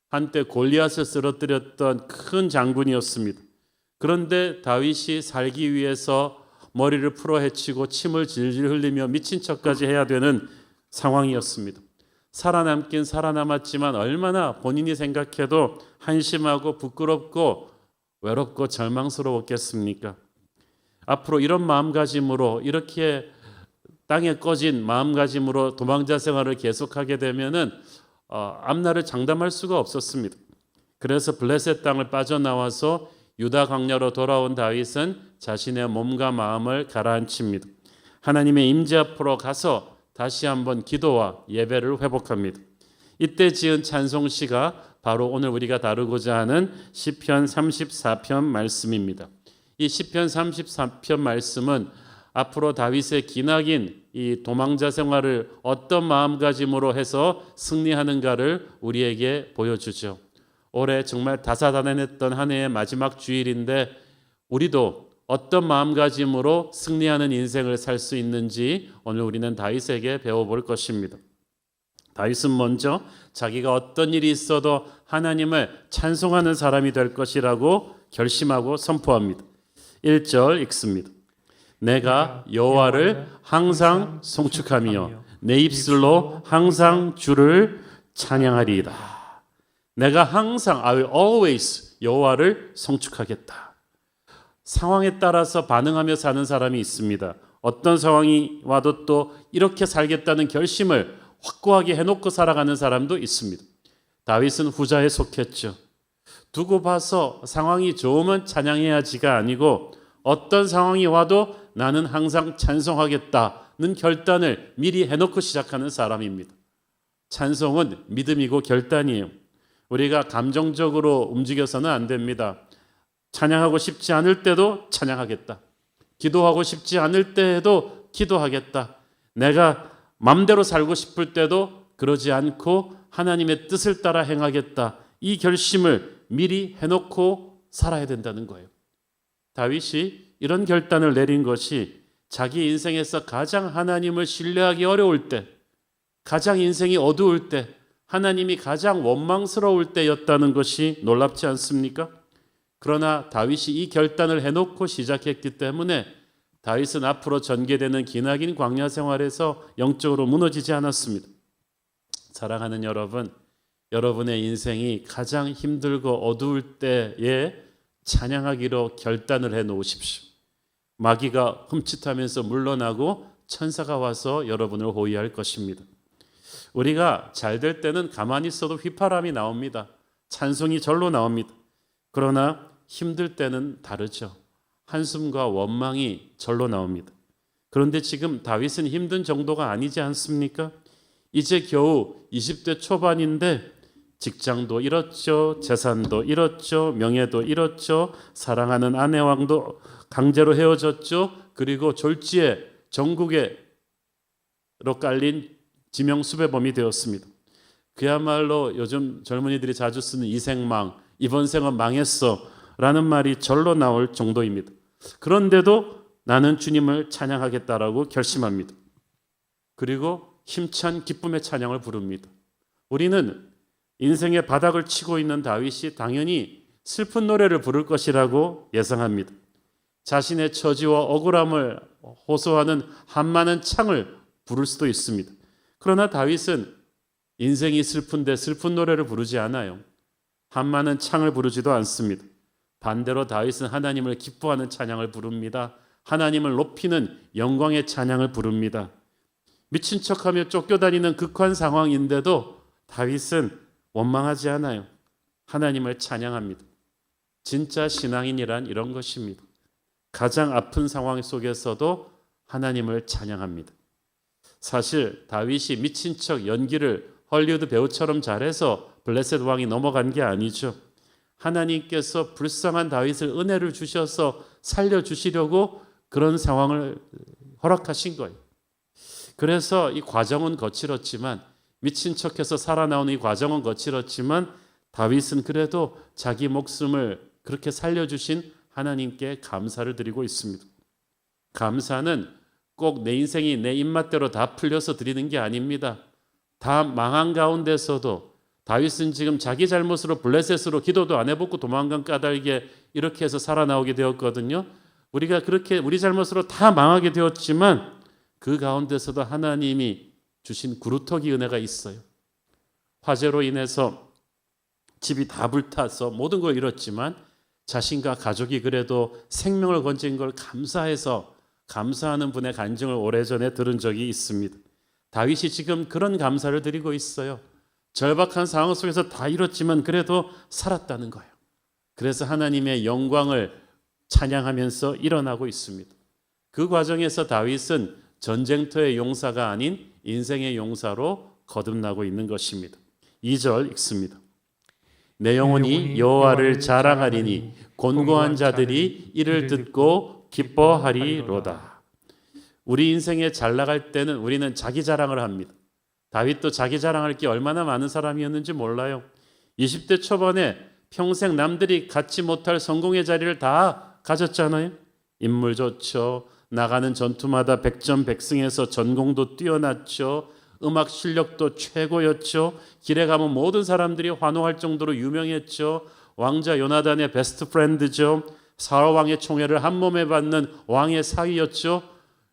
한때 골리앗을 쓰러뜨렸던 큰 장군이었습니다. 그런데 다윗이 살기 위해서 머리를 풀어 헤치고 침을 질질 흘리며 미친 척까지 해야 되는 상황이었습니다. 살아남긴 살아남았지만 얼마나 본인이 생각해도 한심하고 부끄럽고 외롭고 절망스러웠겠습니까? 앞으로 이런 마음가짐으로 이렇게 땅에 꺼진 마음가짐으로 도망자 생활을 계속하게 되면은 앞날을 장담할 수가 없었습니다. 그래서 블레셋 땅을 빠져나와서 유다 광야로 돌아온 다윗은 자신의 몸과 마음을 가라앉힙니다. 하나님의 임재 앞으로 가서 다시 한번 기도와 예배를 회복합니다. 이때 지은 찬송시가 바로 오늘 우리가 다루고자 하는 시편 34편 말씀입니다. 이 시편 34편 말씀은 앞으로 다윗의 기나긴 이 도망자 생활을 어떤 마음가짐으로 해서 승리하는가를 우리에게 보여주죠. 올해 정말 다사다난했던 한 해의 마지막 주일인데 우리도 어떤 마음가짐으로 승리하는 인생을 살 수 있는지 오늘 우리는 다윗에게 배워볼 것입니다. 다윗은 먼저 자기가 어떤 일이 있어도 하나님을 찬송하는 사람이 될 것이라고 결심하고 선포합니다. 1절 읽습니다. 내가 여호와를 항상 송축하며 내 입술로 항상 주를 찬양하리이다. 내가 항상 I will always 여호와를 송축하겠다. 상황에 따라서 반응하며 사는 사람이 있습니다. 어떤 상황이 와도 또 이렇게 살겠다는 결심을 확고하게 해놓고 살아가는 사람도 있습니다. 다윗은 후자에 속했죠. 두고 봐서 상황이 좋으면 찬양해야지가 아니고 어떤 상황이 와도 나는 항상 찬송하겠다는 결단을 미리 해놓고 시작하는 사람입니다. 찬송은 믿음이고 결단이에요. 우리가 감정적으로 움직여서는 안 됩니다. 찬양하고 싶지 않을 때도 찬양하겠다. 기도하고 싶지 않을 때에도 기도하겠다. 내가 맘대로 살고 싶을 때도 그러지 않고 하나님의 뜻을 따라 행하겠다. 이 결심을 미리 해놓고 살아야 된다는 거예요. 다윗이 이런 결단을 내린 것이 자기 인생에서 가장 하나님을 신뢰하기 어려울 때, 가장 인생이 어두울 때, 하나님이 가장 원망스러울 때였다는 것이 놀랍지 않습니까? 그러나 다윗이 이 결단을 해놓고 시작했기 때문에 다윗은 앞으로 전개되는 기나긴 광야 생활에서 영적으로 무너지지 않았습니다. 사랑하는 여러분, 여러분의 인생이 가장 힘들고 어두울 때에 찬양하기로 결단을 해 놓으십시오. 마귀가 흠칫하면서 물러나고 천사가 와서 여러분을 호위할 것입니다. 우리가 잘 될 때는 가만히 있어도 휘파람이 나옵니다. 찬송이 절로 나옵니다. 그러나 힘들 때는 다르죠. 한숨과 원망이 절로 나옵니다. 그런데 지금 다윗은 힘든 정도가 아니지 않습니까? 이제 겨우 20대 초반인데 직장도 잃었죠. 재산도 잃었죠. 명예도 잃었죠. 사랑하는 아내와도 강제로 헤어졌죠. 그리고 졸지에 전국에로 깔린 지명 수배범이 되었습니다. 그야말로 요즘 젊은이들이 자주 쓰는 이생망, 이번 생은 망했어 라는 말이 절로 나올 정도입니다. 그런데도 나는 주님을 찬양하겠다라고 결심합니다. 그리고 힘찬 기쁨의 찬양을 부릅니다. 우리는 인생의 바닥을 치고 있는 다윗이 당연히 슬픈 노래를 부를 것이라고 예상합니다. 자신의 처지와 억울함을 호소하는 한많은 창을 부를 수도 있습니다. 그러나 다윗은 인생이 슬픈데 슬픈 노래를 부르지 않아요. 한많은 창을 부르지도 않습니다. 반대로 다윗은 하나님을 기뻐하는 찬양을 부릅니다. 하나님을 높이는 영광의 찬양을 부릅니다. 미친 척하며 쫓겨다니는 극한 상황인데도 다윗은 원망하지 않아요. 하나님을 찬양합니다. 진짜 신앙인이란 이런 것입니다. 가장 아픈 상황 속에서도 하나님을 찬양합니다. 사실 다윗이 미친 척 연기를 헐리우드 배우처럼 잘해서 블레셋 왕이 넘어간 게 아니죠. 하나님께서 불쌍한 다윗을 은혜를 주셔서 살려주시려고 그런 상황을 허락하신 거예요. 그래서 이 과정은 거칠었지만, 미친 척해서 살아나오는 이 과정은 거칠었지만 다윗은 그래도 자기 목숨을 그렇게 살려주신 하나님께 감사를 드리고 있습니다. 감사는 꼭 내 인생이 내 입맛대로 다 풀려서 드리는 게 아닙니다. 다 망한 가운데서도 다윗은 지금 자기 잘못으로 블레셋으로 기도도 안 해보고 도망간 까닭에 이렇게 해서 살아나오게 되었거든요. 우리가 그렇게 우리 잘못으로 다 망하게 되었지만 그 가운데서도 하나님이 주신 구루터기 은혜가 있어요. 화재로 인해서 집이 다 불타서 모든 걸 잃었지만 자신과 가족이 그래도 생명을 건진 걸 감사해서 감사하는 분의 간증을 오래전에 들은 적이 있습니다. 다윗이 지금 그런 감사를 드리고 있어요. 절박한 상황 속에서 다 잃었지만 그래도 살았다는 거예요. 그래서 하나님의 영광을 찬양하면서 일어나고 있습니다. 그 과정에서 다윗은 전쟁터의 용사가 아닌 인생의 용사로 거듭나고 있는 것입니다. 2절 읽습니다. 내 영혼이 여호와를 자랑하리니 곤고한 자들이 이를 듣고 기뻐하리로다. 우리 인생에 잘 나갈 때는 우리는 자기 자랑을 합니다. 다윗도 자기 자랑할 게 얼마나 많은 사람이었는지 몰라요. 20대 초반에 평생 남들이 갖지 못할 성공의 자리를 다 가졌잖아요. 인물 좋죠. 나가는 전투마다 백전백승해서 전공도 뛰어났죠. 음악 실력도 최고였죠. 길에 가면 모든 사람들이 환호할 정도로 유명했죠. 왕자 요나단의 베스트 프렌드죠. 사울 왕의 총애를 한 몸에 받는 왕의 사위였죠.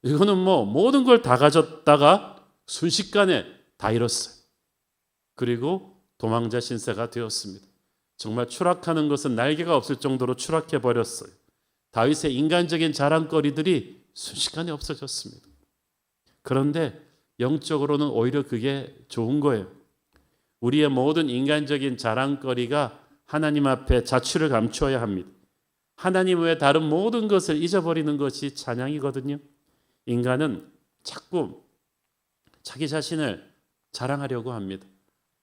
이거는 뭐 모든 걸 다 가졌다가 순식간에 다 잃었어요. 그리고 도망자 신세가 되었습니다. 정말 추락하는 것은 날개가 없을 정도로 추락해 버렸어요. 다윗의 인간적인 자랑거리들이 순식간에 없어졌습니다. 그런데 영적으로는 오히려 그게 좋은 거예요. 우리의 모든 인간적인 자랑거리가 하나님 앞에 자취를 감추어야 합니다. 하나님 외에 다른 모든 것을 잊어버리는 것이 찬양이거든요. 인간은 자꾸 자기 자신을 자랑하려고 합니다.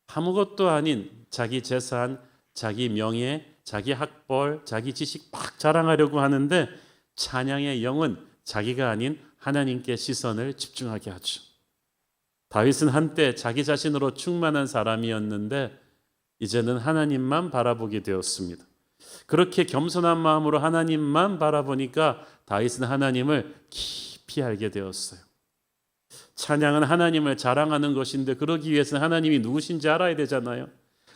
아무것도 아닌 자기 재산, 자기 명예, 자기 학벌, 자기 지식 막 자랑하려고 하는데 찬양의 영은 자기가 아닌 하나님께 시선을 집중하게 하죠. 다윗은 한때 자기 자신으로 충만한 사람이었는데 이제는 하나님만 바라보게 되었습니다. 그렇게 겸손한 마음으로 하나님만 바라보니까 다윗은 하나님을 깊이 알게 되었어요. 찬양은 하나님을 자랑하는 것인데 그러기 위해서는 하나님이 누구신지 알아야 되잖아요.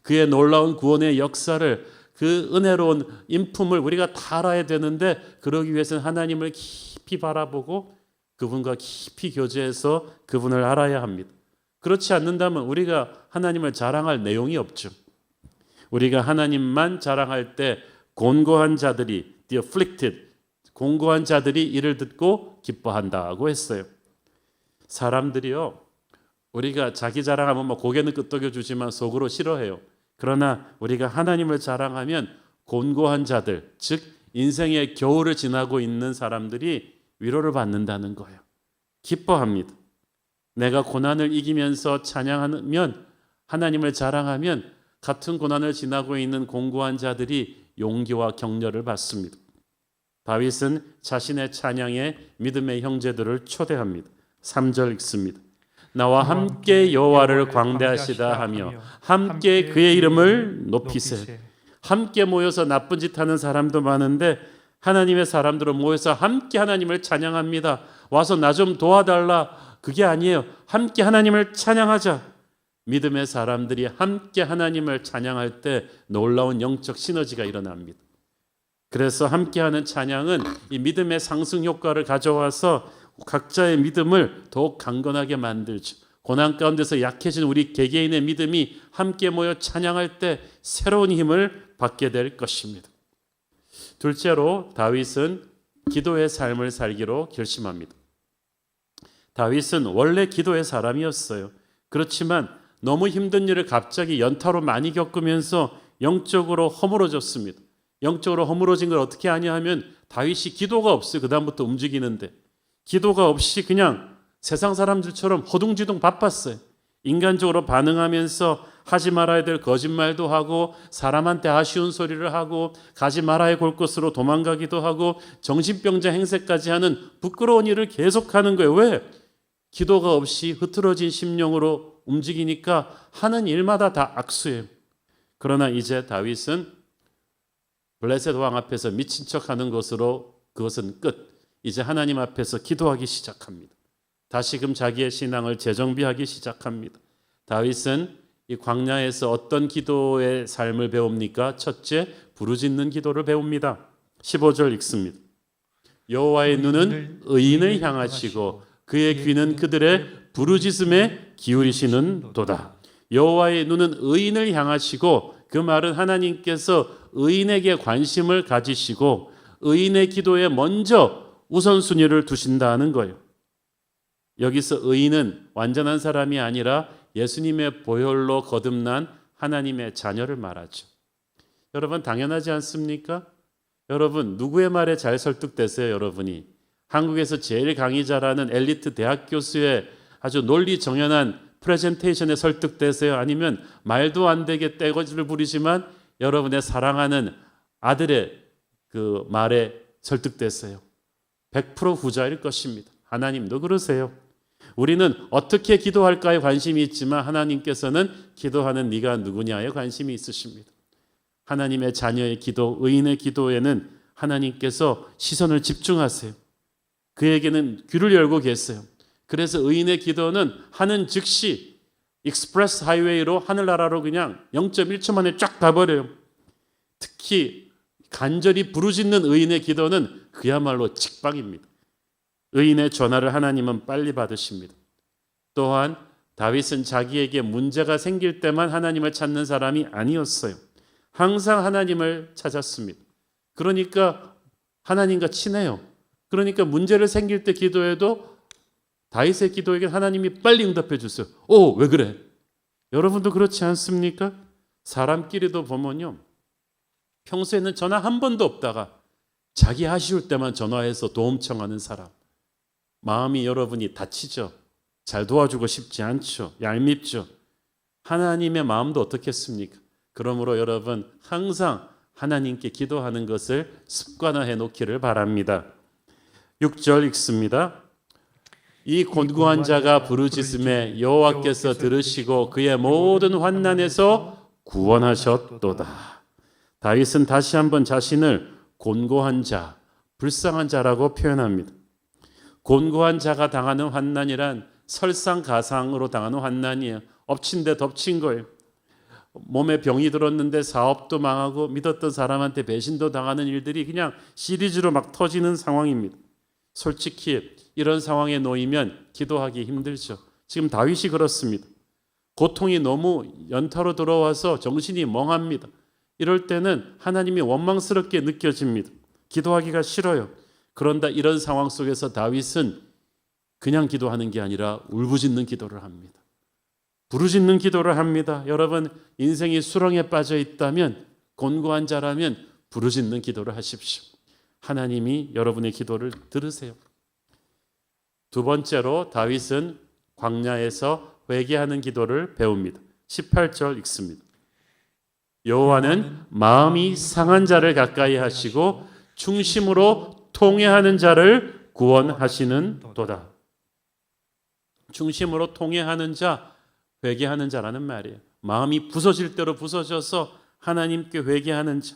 그의 놀라운 구원의 역사를, 그 은혜로운 인품을 우리가 다 알아야 되는데 그러기 위해서는 하나님을 깊이 바라보고 그분과 깊이 교제해서 그분을 알아야 합니다. 그렇지 않는다면 우리가 하나님을 자랑할 내용이 없죠. 우리가 하나님만 자랑할 때 곤고한 자들이, the afflicted, 곤고한 자들이 이를 듣고 기뻐한다고 했어요. 사람들이요, 우리가 자기 자랑하면 뭐 고개는 끄덕여 주지만 속으로 싫어해요. 그러나 우리가 하나님을 자랑하면 곤고한 자들, 즉 인생의 겨울을 지나고 있는 사람들이 위로를 받는다는 거예요. 기뻐합니다. 내가 고난을 이기면서 찬양하면, 하나님을 자랑하면 같은 고난을 지나고 있는 곤고한 자들이 용기와 격려를 받습니다. 다윗은 자신의 찬양에 믿음의 형제들을 초대합니다. 3절 읽습니다. 나와 함께 여호와를 광대하시다 하며 함께 그의 이름을 높이세. 함께 모여서 나쁜 짓 하는 사람도 많은데 하나님의 사람들은 모여서 함께 하나님을 찬양합니다. 와서 나 좀 도와달라, 그게 아니에요. 함께 하나님을 찬양하자. 믿음의 사람들이 함께 하나님을 찬양할 때 놀라운 영적 시너지가 일어납니다. 그래서 함께하는 찬양은 이 믿음의 상승 효과를 가져와서 각자의 믿음을 더욱 강건하게 만들죠. 고난 가운데서 약해진 우리 개개인의 믿음이 함께 모여 찬양할 때 새로운 힘을 받게 될 것입니다. 둘째로 다윗은 기도의 삶을 살기로 결심합니다. 다윗은 원래 기도의 사람이었어요. 그렇지만 너무 힘든 일을 갑자기 연타로 많이 겪으면서 영적으로 허물어졌습니다. 영적으로 허물어진 걸 어떻게 하냐 하면 다윗이 기도가 없어요. 그 다음부터 움직이는데 기도가 없이 그냥 세상 사람들처럼 허둥지둥 바빴어요. 인간적으로 반응하면서 하지 말아야 될 거짓말도 하고 사람한테 아쉬운 소리를 하고 가지 말아야 할 곳으로 도망가기도 하고 정신병자 행세까지 하는 부끄러운 일을 계속하는 거예요. 왜? 기도가 없이 흐트러진 심령으로 움직이니까 하는 일마다 다 악수예요. 그러나 이제 다윗은 블레셋 왕 앞에서 미친 척하는 것으로 그것은 끝. 이제 하나님 앞에서 기도하기 시작합니다. 다시금 자기의 신앙을 재정비하기 시작합니다. 다윗은 이 광야에서 어떤 기도의 삶을 배웁니까? 첫째, 부르짖는 기도를 배웁니다. 15절 읽습니다. 여호와의 눈은 의인을 향하시고 그의 귀는 그들의 부르짖음에 기울이시는 도다. 여호와의 눈은 의인을 향하시고, 그 말은 하나님께서 의인에게 관심을 가지시고 의인의 기도에 먼저 우선순위를 두신다는 거예요. 여기서 의인은 완전한 사람이 아니라 예수님의 보혈로 거듭난 하나님의 자녀를 말하죠. 여러분, 당연하지 않습니까? 여러분, 누구의 말에 잘 설득되세요? 여러분이 한국에서 제일 강의 잘하는 엘리트 대학 교수의 아주 논리 정연한 프레젠테이션에 설득되세요? 아니면 말도 안 되게 떼거지를 부리지만 여러분의 사랑하는 아들의 그 말에 설득되세요? 100% 후자일 것입니다. 하나님도 그러세요. 우리는 어떻게 기도할까에 관심이 있지만 하나님께서는 기도하는 네가 누구냐에 관심이 있으십니다. 하나님의 자녀의 기도, 의인의 기도에는 하나님께서 시선을 집중하세요. 그에게는 귀를 열고 계세요. 그래서 의인의 기도는 하는 즉시 익스프레스 하이웨이로 하늘나라로 그냥 0.1초 만에 쫙 가버려요. 특히 간절히 부르짖는 의인의 기도는 그야말로 직방입니다. 의인의 전화를 하나님은 빨리 받으십니다. 또한 다윗은 자기에게 문제가 생길 때만 하나님을 찾는 사람이 아니었어요. 항상 하나님을 찾았습니다. 그러니까 하나님과 친해요. 그러니까 문제를 생길 때 기도해도 다윗의 기도에게 하나님이 빨리 응답해 주세요. 오, 왜 그래? 여러분도 그렇지 않습니까? 사람끼리도 보면요, 평소에는 전화 한 번도 없다가 자기 아쉬울 때만 전화해서 도움 청하는 사람, 마음이 여러분이 다치죠. 잘 도와주고 싶지 않죠. 얄밉죠. 하나님의 마음도 어떻겠습니까? 그러므로 여러분 항상 하나님께 기도하는 것을 습관화해 놓기를 바랍니다. 6절 읽습니다. 이 곤고한 자가 부르짖음에 여호와께서 들으시고 그의 모든 환난에서 구원하셨도다. 다윗은 다시 한번 자신을 곤고한 자, 불쌍한 자라고 표현합니다. 곤고한 자가 당하는 환난이란 설상가상으로 당하는 환난이에요. 엎친 데 덮친 거예요. 몸에 병이 들었는데 사업도 망하고 믿었던 사람한테 배신도 당하는 일들이 그냥 시리즈로 막 터지는 상황입니다. 솔직히 이런 상황에 놓이면 기도하기 힘들죠. 지금 다윗이 그렇습니다. 고통이 너무 연타로 들어와서 정신이 멍합니다. 이럴 때는 하나님이 원망스럽게 느껴집니다. 기도하기가 싫어요. 그런다 이런 상황 속에서 다윗은 그냥 기도하는 게 아니라 울부짖는 기도를 합니다. 부르짖는 기도를 합니다. 여러분 인생이 수렁에 빠져 있다면 곤고한 자라면 부르짖는 기도를 하십시오. 하나님이 여러분의 기도를 들으세요. 두 번째로 다윗은 광야에서 회개하는 기도를 배웁니다. 18절 읽습니다. 여호와는 마음이 상한 자를 가까이 하시고 중심으로 통회하는 자를 구원하시는 도다. 중심으로 통회하는 자, 회개하는 자라는 말이에요. 마음이 부서질 대로 부서져서 하나님께 회개하는 자.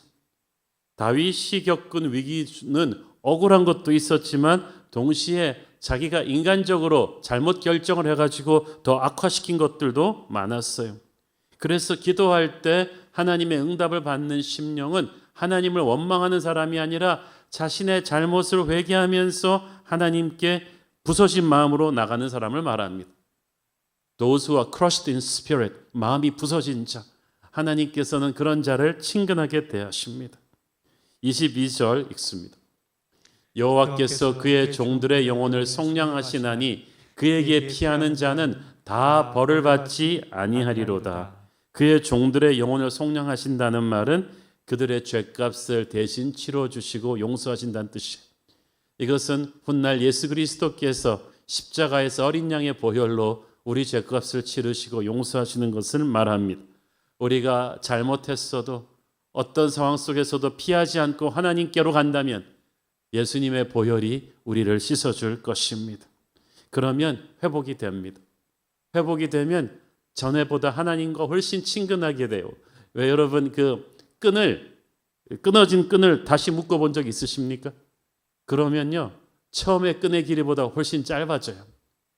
다윗이 겪은 위기는 억울한 것도 있었지만 동시에 자기가 인간적으로 잘못 결정을 해가지고 더 악화시킨 것들도 많았어요. 그래서 기도할 때 하나님의 응답을 받는 심령은 하나님을 원망하는 사람이 아니라 자신의 잘못을 회개하면서 하나님께 부서진 마음으로 나가는 사람을 말합니다. Those who are crushed in spirit, 마음이 부서진 자. 하나님께서는 그런 자를 친근하게 대하십니다. 22절 읽습니다. 여호와께서 그의 종들의 영혼을 속량하시나니 그에게 피하는 자는 다 벌을 받지 아니하리로다. 그의 종들의 영혼을 속량하신다는 말은 그들의 죄값을 대신 치러주시고 용서하신다는 뜻이에요. 이것은 훗날 예수 그리스도께서 십자가에서 어린 양의 보혈로 우리 죄값을 치르시고 용서하시는 것을 말합니다. 우리가 잘못했어도 어떤 상황 속에서도 피하지 않고 하나님께로 간다면 예수님의 보혈이 우리를 씻어줄 것입니다. 그러면 회복이 됩니다. 회복이 되면 전에보다 하나님과 훨씬 친근하게 돼요. 왜 여러분 끊어진 끈을 다시 묶어본 적 있으십니까? 그러면요 처음에 끈의 길이보다 훨씬 짧아져요.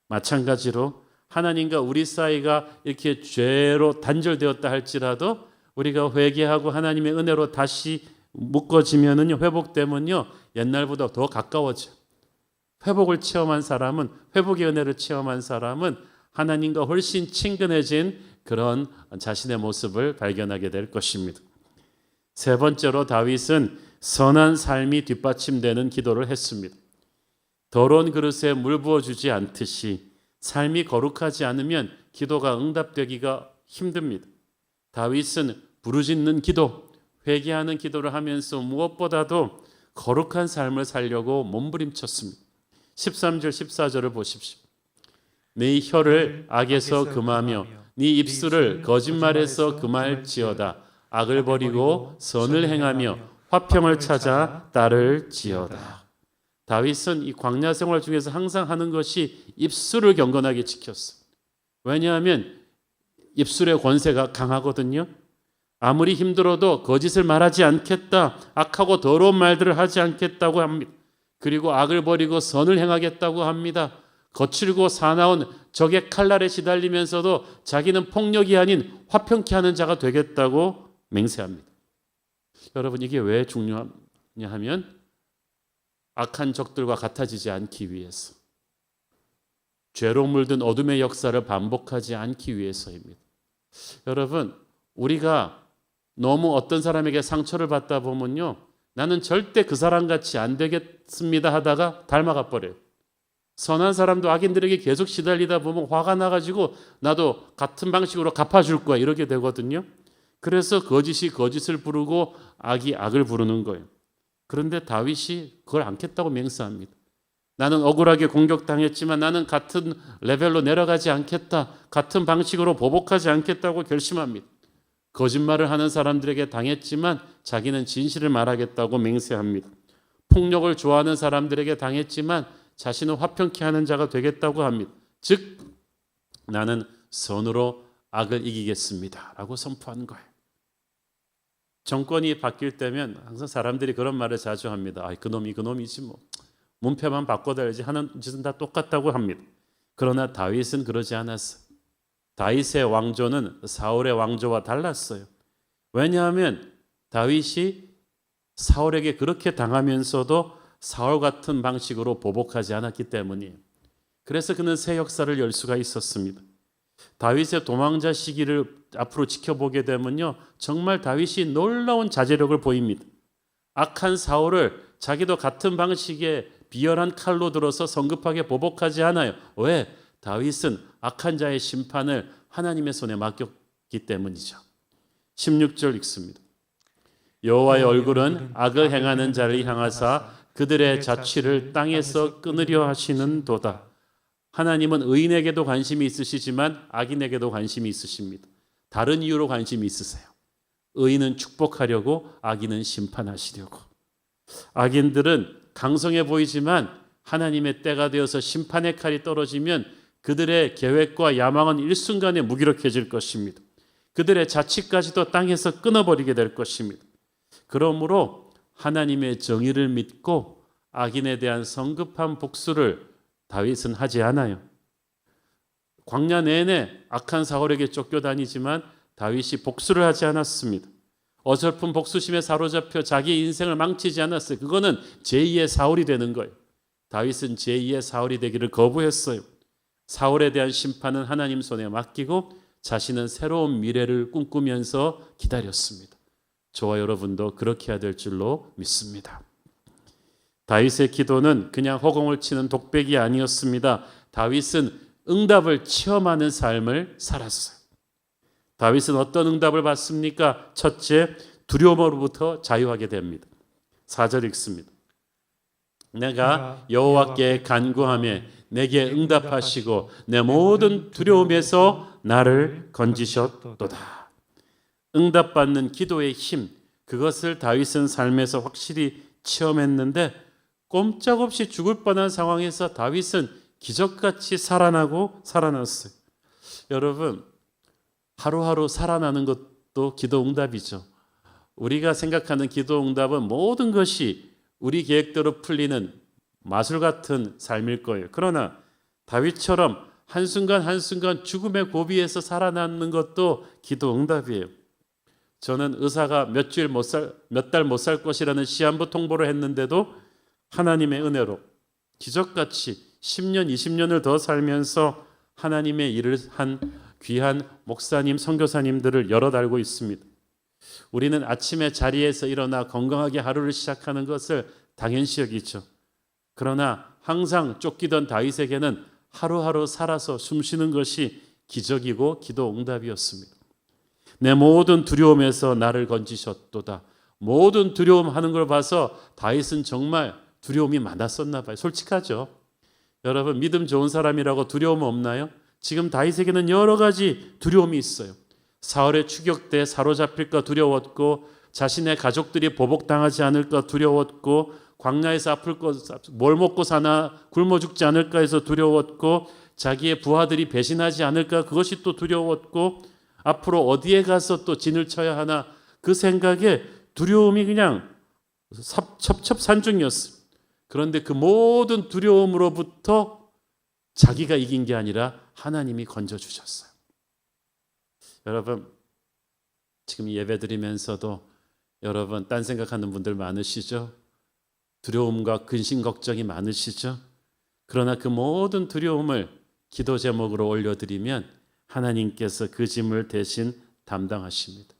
마찬가지로 하나님과 우리 사이가 이렇게 죄로 단절되었다 할지라도 우리가 회개하고 하나님의 은혜로 다시 묶어지면은요 회복되면요 옛날보다 더 가까워져요. 회복을 체험한 사람은 회복의 은혜를 체험한 사람은 하나님과 훨씬 친근해진 그런 자신의 모습을 발견하게 될 것입니다. 세 번째로 다윗은 선한 삶이 뒷받침되는 기도를 했습니다. 더러운 그릇에 물 부어주지 않듯이 삶이 거룩하지 않으면 기도가 응답되기가 힘듭니다. 다윗은 부르짖는 기도, 회개하는 기도를 하면서 무엇보다도 거룩한 삶을 살려고 몸부림쳤습니다. 13절 14절을 보십시오. 네 혀를 악에서 금하며 네 입술을 거짓말에서 금할지어다. 악을 버리고 선을 행하며 화평을 찾아 따를지어다. 다윗은 이 광야 생활 중에서 항상 하는 것이 입술을 경건하게 지켰어. 왜냐하면 입술의 권세가 강하거든요. 아무리 힘들어도 거짓을 말하지 않겠다, 악하고 더러운 말들을 하지 않겠다고 합니다. 그리고 악을 버리고 선을 행하겠다고 합니다. 거칠고 사나운 적의 칼날에 시달리면서도 자기는 폭력이 아닌 화평케 하는 자가 되겠다고 맹세합니다. 여러분 이게 왜 중요하냐 하면 악한 적들과 같아지지 않기 위해서, 죄로 물든 어둠의 역사를 반복하지 않기 위해서입니다. 여러분 우리가 너무 어떤 사람에게 상처를 받다 보면요 나는 절대 그 사람같이 안 되겠습니다 하다가 닮아가 버려요. 선한 사람도 악인들에게 계속 시달리다 보면 화가 나가지고 나도 같은 방식으로 갚아줄 거야 이렇게 되거든요. 그래서 거짓이 거짓을 부르고 악이 악을 부르는 거예요. 그런데 다윗이 그걸 않겠다고 맹세합니다. 나는 억울하게 공격당했지만 나는 같은 레벨로 내려가지 않겠다. 같은 방식으로 보복하지 않겠다고 결심합니다. 거짓말을 하는 사람들에게 당했지만 자기는 진실을 말하겠다고 맹세합니다. 폭력을 좋아하는 사람들에게 당했지만 자신은 화평케 하는 자가 되겠다고 합니다. 즉 나는 선으로 악을 이기겠습니다 라고 선포하는 거예요. 정권이 바뀔 때면 항상 사람들이 그런 말을 자주 합니다. 그놈이 그놈이지 뭐. 문패만 바꿔달지 하는 짓은 다 똑같다고 합니다. 그러나 다윗은 그러지 않았어요. 다윗의 왕조는 사울의 왕조와 달랐어요. 왜냐하면 다윗이 사울에게 그렇게 당하면서도 사울 같은 방식으로 보복하지 않았기 때문이에요. 그래서 그는 새 역사를 열 수가 있었습니다. 다윗의 도망자 시기를 앞으로 지켜보게 되면요, 정말 다윗이 놀라운 자제력을 보입니다. 악한 사울을 자기도 같은 방식의 비열한 칼로 들어서 성급하게 보복하지 않아요. 왜? 다윗은 악한 자의 심판을 하나님의 손에 맡겼기 때문이죠. 16절 읽습니다. 여호와의 얼굴은 악을 행하는 자를 향하사 그들의 자취를 땅에서 끊으려 하시는도다. 하나님은 의인에게도 관심이 있으시지만 악인에게도 관심이 있으십니다. 다른 이유로 관심이 있으세요. 의인은 축복하려고, 악인은 심판하시려고. 악인들은 강성해 보이지만 하나님의 때가 되어서 심판의 칼이 떨어지면 그들의 계획과 야망은 일순간에 무기력해질 것입니다. 그들의 자치까지도 땅에서 끊어버리게 될 것입니다. 그러므로 하나님의 정의를 믿고 악인에 대한 성급한 복수를 다윗은 하지 않아요. 광야 내내 악한 사울에게 쫓겨다니지만 다윗이 복수를 하지 않았습니다. 어설픈 복수심에 사로잡혀 자기 인생을 망치지 않았어요. 그거는 제2의 사울이 되는 거예요. 다윗은 제2의 사울이 되기를 거부했어요. 사울에 대한 심판은 하나님 손에 맡기고 자신은 새로운 미래를 꿈꾸면서 기다렸습니다. 저와 여러분도 그렇게 해야 될 줄로 믿습니다. 다윗의 기도는 그냥 허공을 치는 독백이 아니었습니다. 다윗은 응답을 체험하는 삶을 살았어요. 다윗은 어떤 응답을 받습니까? 첫째, 두려움으로부터 자유하게 됩니다. 4절 읽습니다. 내가 여호와께 간구하며 내게 응답하시고 내 모든 두려움에서 나를 건지셨도다. 응답받는 기도의 힘, 그것을 다윗은 삶에서 확실히 체험했는데 꼼짝없이 죽을 뻔한 상황에서 다윗은 기적같이 살아나고 살아났어요. 여러분, 하루하루 살아나는 것도 기도 응답이죠. 우리가 생각하는 기도 응답은 모든 것이 우리 계획대로 풀리는 마술 같은 삶일 거예요. 그러나 다윗처럼 한순간 한순간 죽음의 고비에서 살아남는 것도 기도 응답이에요. 저는 의사가 몇 달 못 살 것이라는 시한부 통보를 했는데도 하나님의 은혜로 기적같이 10년, 20년을 더 살면서 하나님의 일을 한 귀한 목사님, 선교사님들을 여럿 알고 있습니다. 우리는 아침에 자리에서 일어나 건강하게 하루를 시작하는 것을 당연시 여기죠. 그러나 항상 쫓기던 다윗에게는 하루하루 살아서 숨쉬는 것이 기적이고 기도 응답이었습니다. 내 모든 두려움에서 나를 건지셨도다. 모든 두려움하는 걸 봐서 다윗은 정말 두려움이 많았었나 봐요. 솔직하죠. 여러분, 믿음 좋은 사람이라고 두려움 없나요? 지금 다윗에게는 여러 가지 두려움이 있어요. 사울의 추격 때 사로잡힐까 두려웠고, 자신의 가족들이 보복당하지 않을까 두려웠고, 광야에서 아플 것, 뭘 먹고 사나 굶어 죽지 않을까 해서 두려웠고, 자기의 부하들이 배신하지 않을까 그것이 또 두려웠고, 앞으로 어디에 가서 또 진을 쳐야 하나 그 생각에 두려움이 그냥 첩첩산중이었어요. 그런데 그 모든 두려움으로부터 자기가 이긴 게 아니라 하나님이 건져주셨어요. 여러분, 지금 예배 드리면서도 여러분 딴 생각하는 분들 많으시죠? 두려움과 근심 걱정이 많으시죠? 그러나 그 모든 두려움을 기도 제목으로 올려드리면 하나님께서 그 짐을 대신 담당하십니다.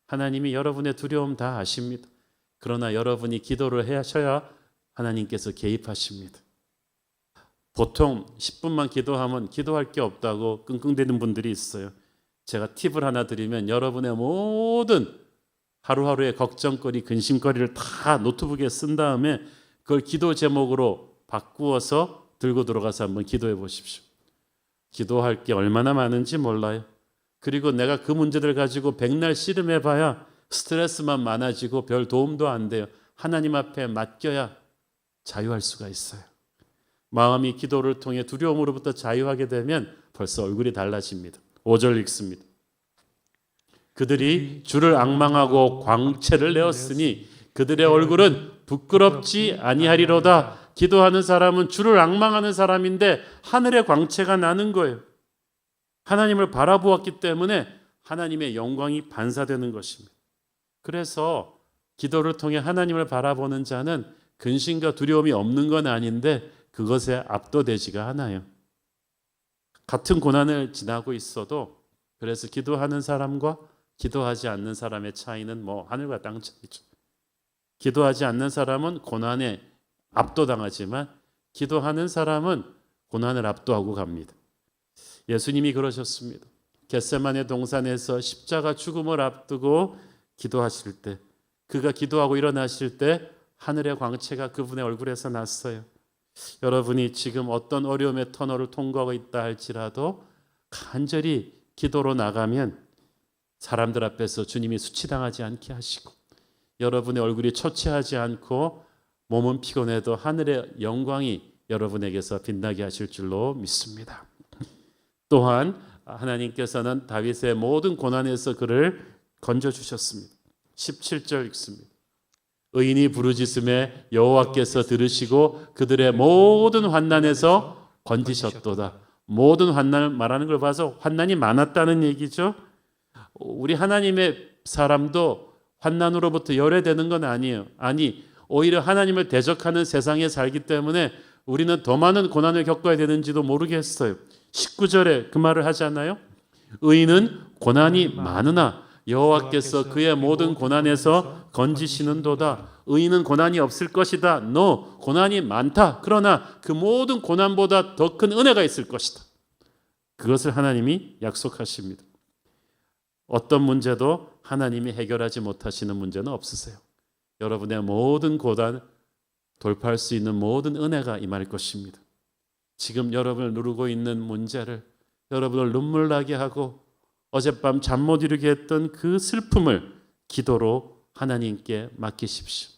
하나님이 여러분의 두려움 다 아십니다. 그러나 여러분이 기도를 하셔야 하나님께서 개입하십니다. 보통 10분만 기도하면 기도할 게 없다고 끙끙대는 분들이 있어요. 제가 팁을 하나 드리면 여러분의 모든 하루하루의 걱정거리, 근심거리를 다 노트북에 쓴 다음에 그걸 기도 제목으로 바꾸어서 들고 들어가서 한번 기도해 보십시오. 기도할 게 얼마나 많은지 몰라요. 그리고 내가 그 문제들 가지고 백날 씨름해 봐야 스트레스만 많아지고 별 도움도 안 돼요. 하나님 앞에 맡겨야 자유할 수가 있어요. 마음이 기도를 통해 두려움으로부터 자유하게 되면 벌써 얼굴이 달라집니다. 5절 읽습니다. 그들이 주를 앙망하고 광채를 내었으니 그들의 얼굴은 부끄럽지 아니하리로다. 기도하는 사람은 주를 앙망하는 사람인데 하늘의 광채가 나는 거예요. 하나님을 바라보았기 때문에 하나님의 영광이 반사되는 것입니다. 그래서 기도를 통해 하나님을 바라보는 자는 근심과 두려움이 없는 건 아닌데 그것에 압도되지가 않아요. 같은 고난을 지나고 있어도 그래서 기도하는 사람과 기도하지 않는 사람의 차이는 뭐 하늘과 땅 차이죠. 기도하지 않는 사람은 고난에 압도당하지만 기도하는 사람은 고난을 압도하고 갑니다. 예수님이 그러셨습니다. 겟세마네 동산에서 십자가 죽음을 앞두고 기도하실 때, 그가 기도하고 일어나실 때 하늘의 광채가 그분의 얼굴에서 났어요. 여러분이 지금 어떤 어려움의 터널을 통과하고 있다 할지라도 간절히 기도로 나가면 사람들 앞에서 주님이 수치당하지 않게 하시고 여러분의 얼굴이 초췌하지 않고 몸은 피곤해도 하늘의 영광이 여러분에게서 빛나게 하실 줄로 믿습니다. 또한 하나님께서는 다윗의 모든 고난에서 그를 건져주셨습니다. 17절 읽습니다. 의인이 부르짖음에 여호와께서 들으시고 그들의 모든 환난에서 건지셨도다. 모든 환난을 말하는 걸 봐서 환난이 많았다는 얘기죠. 우리 하나님의 사람도 환난으로부터 열애되는 건 아니에요. 아니, 오히려 하나님을 대적하는 세상에 살기 때문에 우리는 더 많은 고난을 겪어야 되는지도 모르겠어요. 19절에 그 말을 하잖아요. 의인은 고난이 많으나 여호와께서 그의 모든 고난에서 건지시는도다. 의인은 고난이 없을 것이다. No, 고난이 많다. 그러나 그 모든 고난보다 더 큰 은혜가 있을 것이다. 그것을 하나님이 약속하십니다. 어떤 문제도 하나님이 해결하지 못하시는 문제는 없으세요. 여러분의 모든 고난 돌파할 수 있는 모든 은혜가 임할 것입니다. 지금 여러분을 누르고 있는 문제를 여러분을 눈물 나게 하고 어젯밤 잠 못 이루게 했던 그 슬픔을 기도로 하나님께 맡기십시오.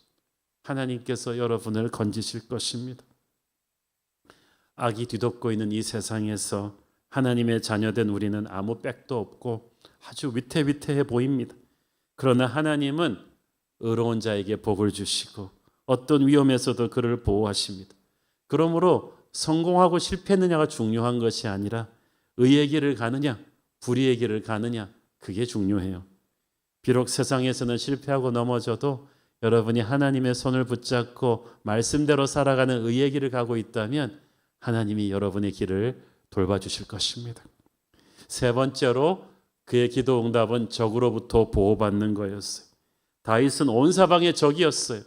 하나님께서 여러분을 건지실 것입니다. 악이 뒤덮고 있는 이 세상에서 하나님의 자녀된 우리는 아무 빽도 없고 아주 위태위태해 보입니다. 그러나 하나님은 의로운 자에게 복을 주시고 어떤 위험에서도 그를 보호하십니다. 그러므로 성공하고 실패했느냐가 중요한 것이 아니라 의의 길을 가느냐 불의의 길을 가느냐, 그게 중요해요. 비록 세상에서는 실패하고 넘어져도 여러분이 하나님의 손을 붙잡고 말씀대로 살아가는 의의 길을 가고 있다면 하나님이 여러분의 길을 돌봐주실 것입니다. 세 번째로 그의 기도 응답은 적으로부터 보호받는 거였어요. 다윗은 온 사방의 적이었어요.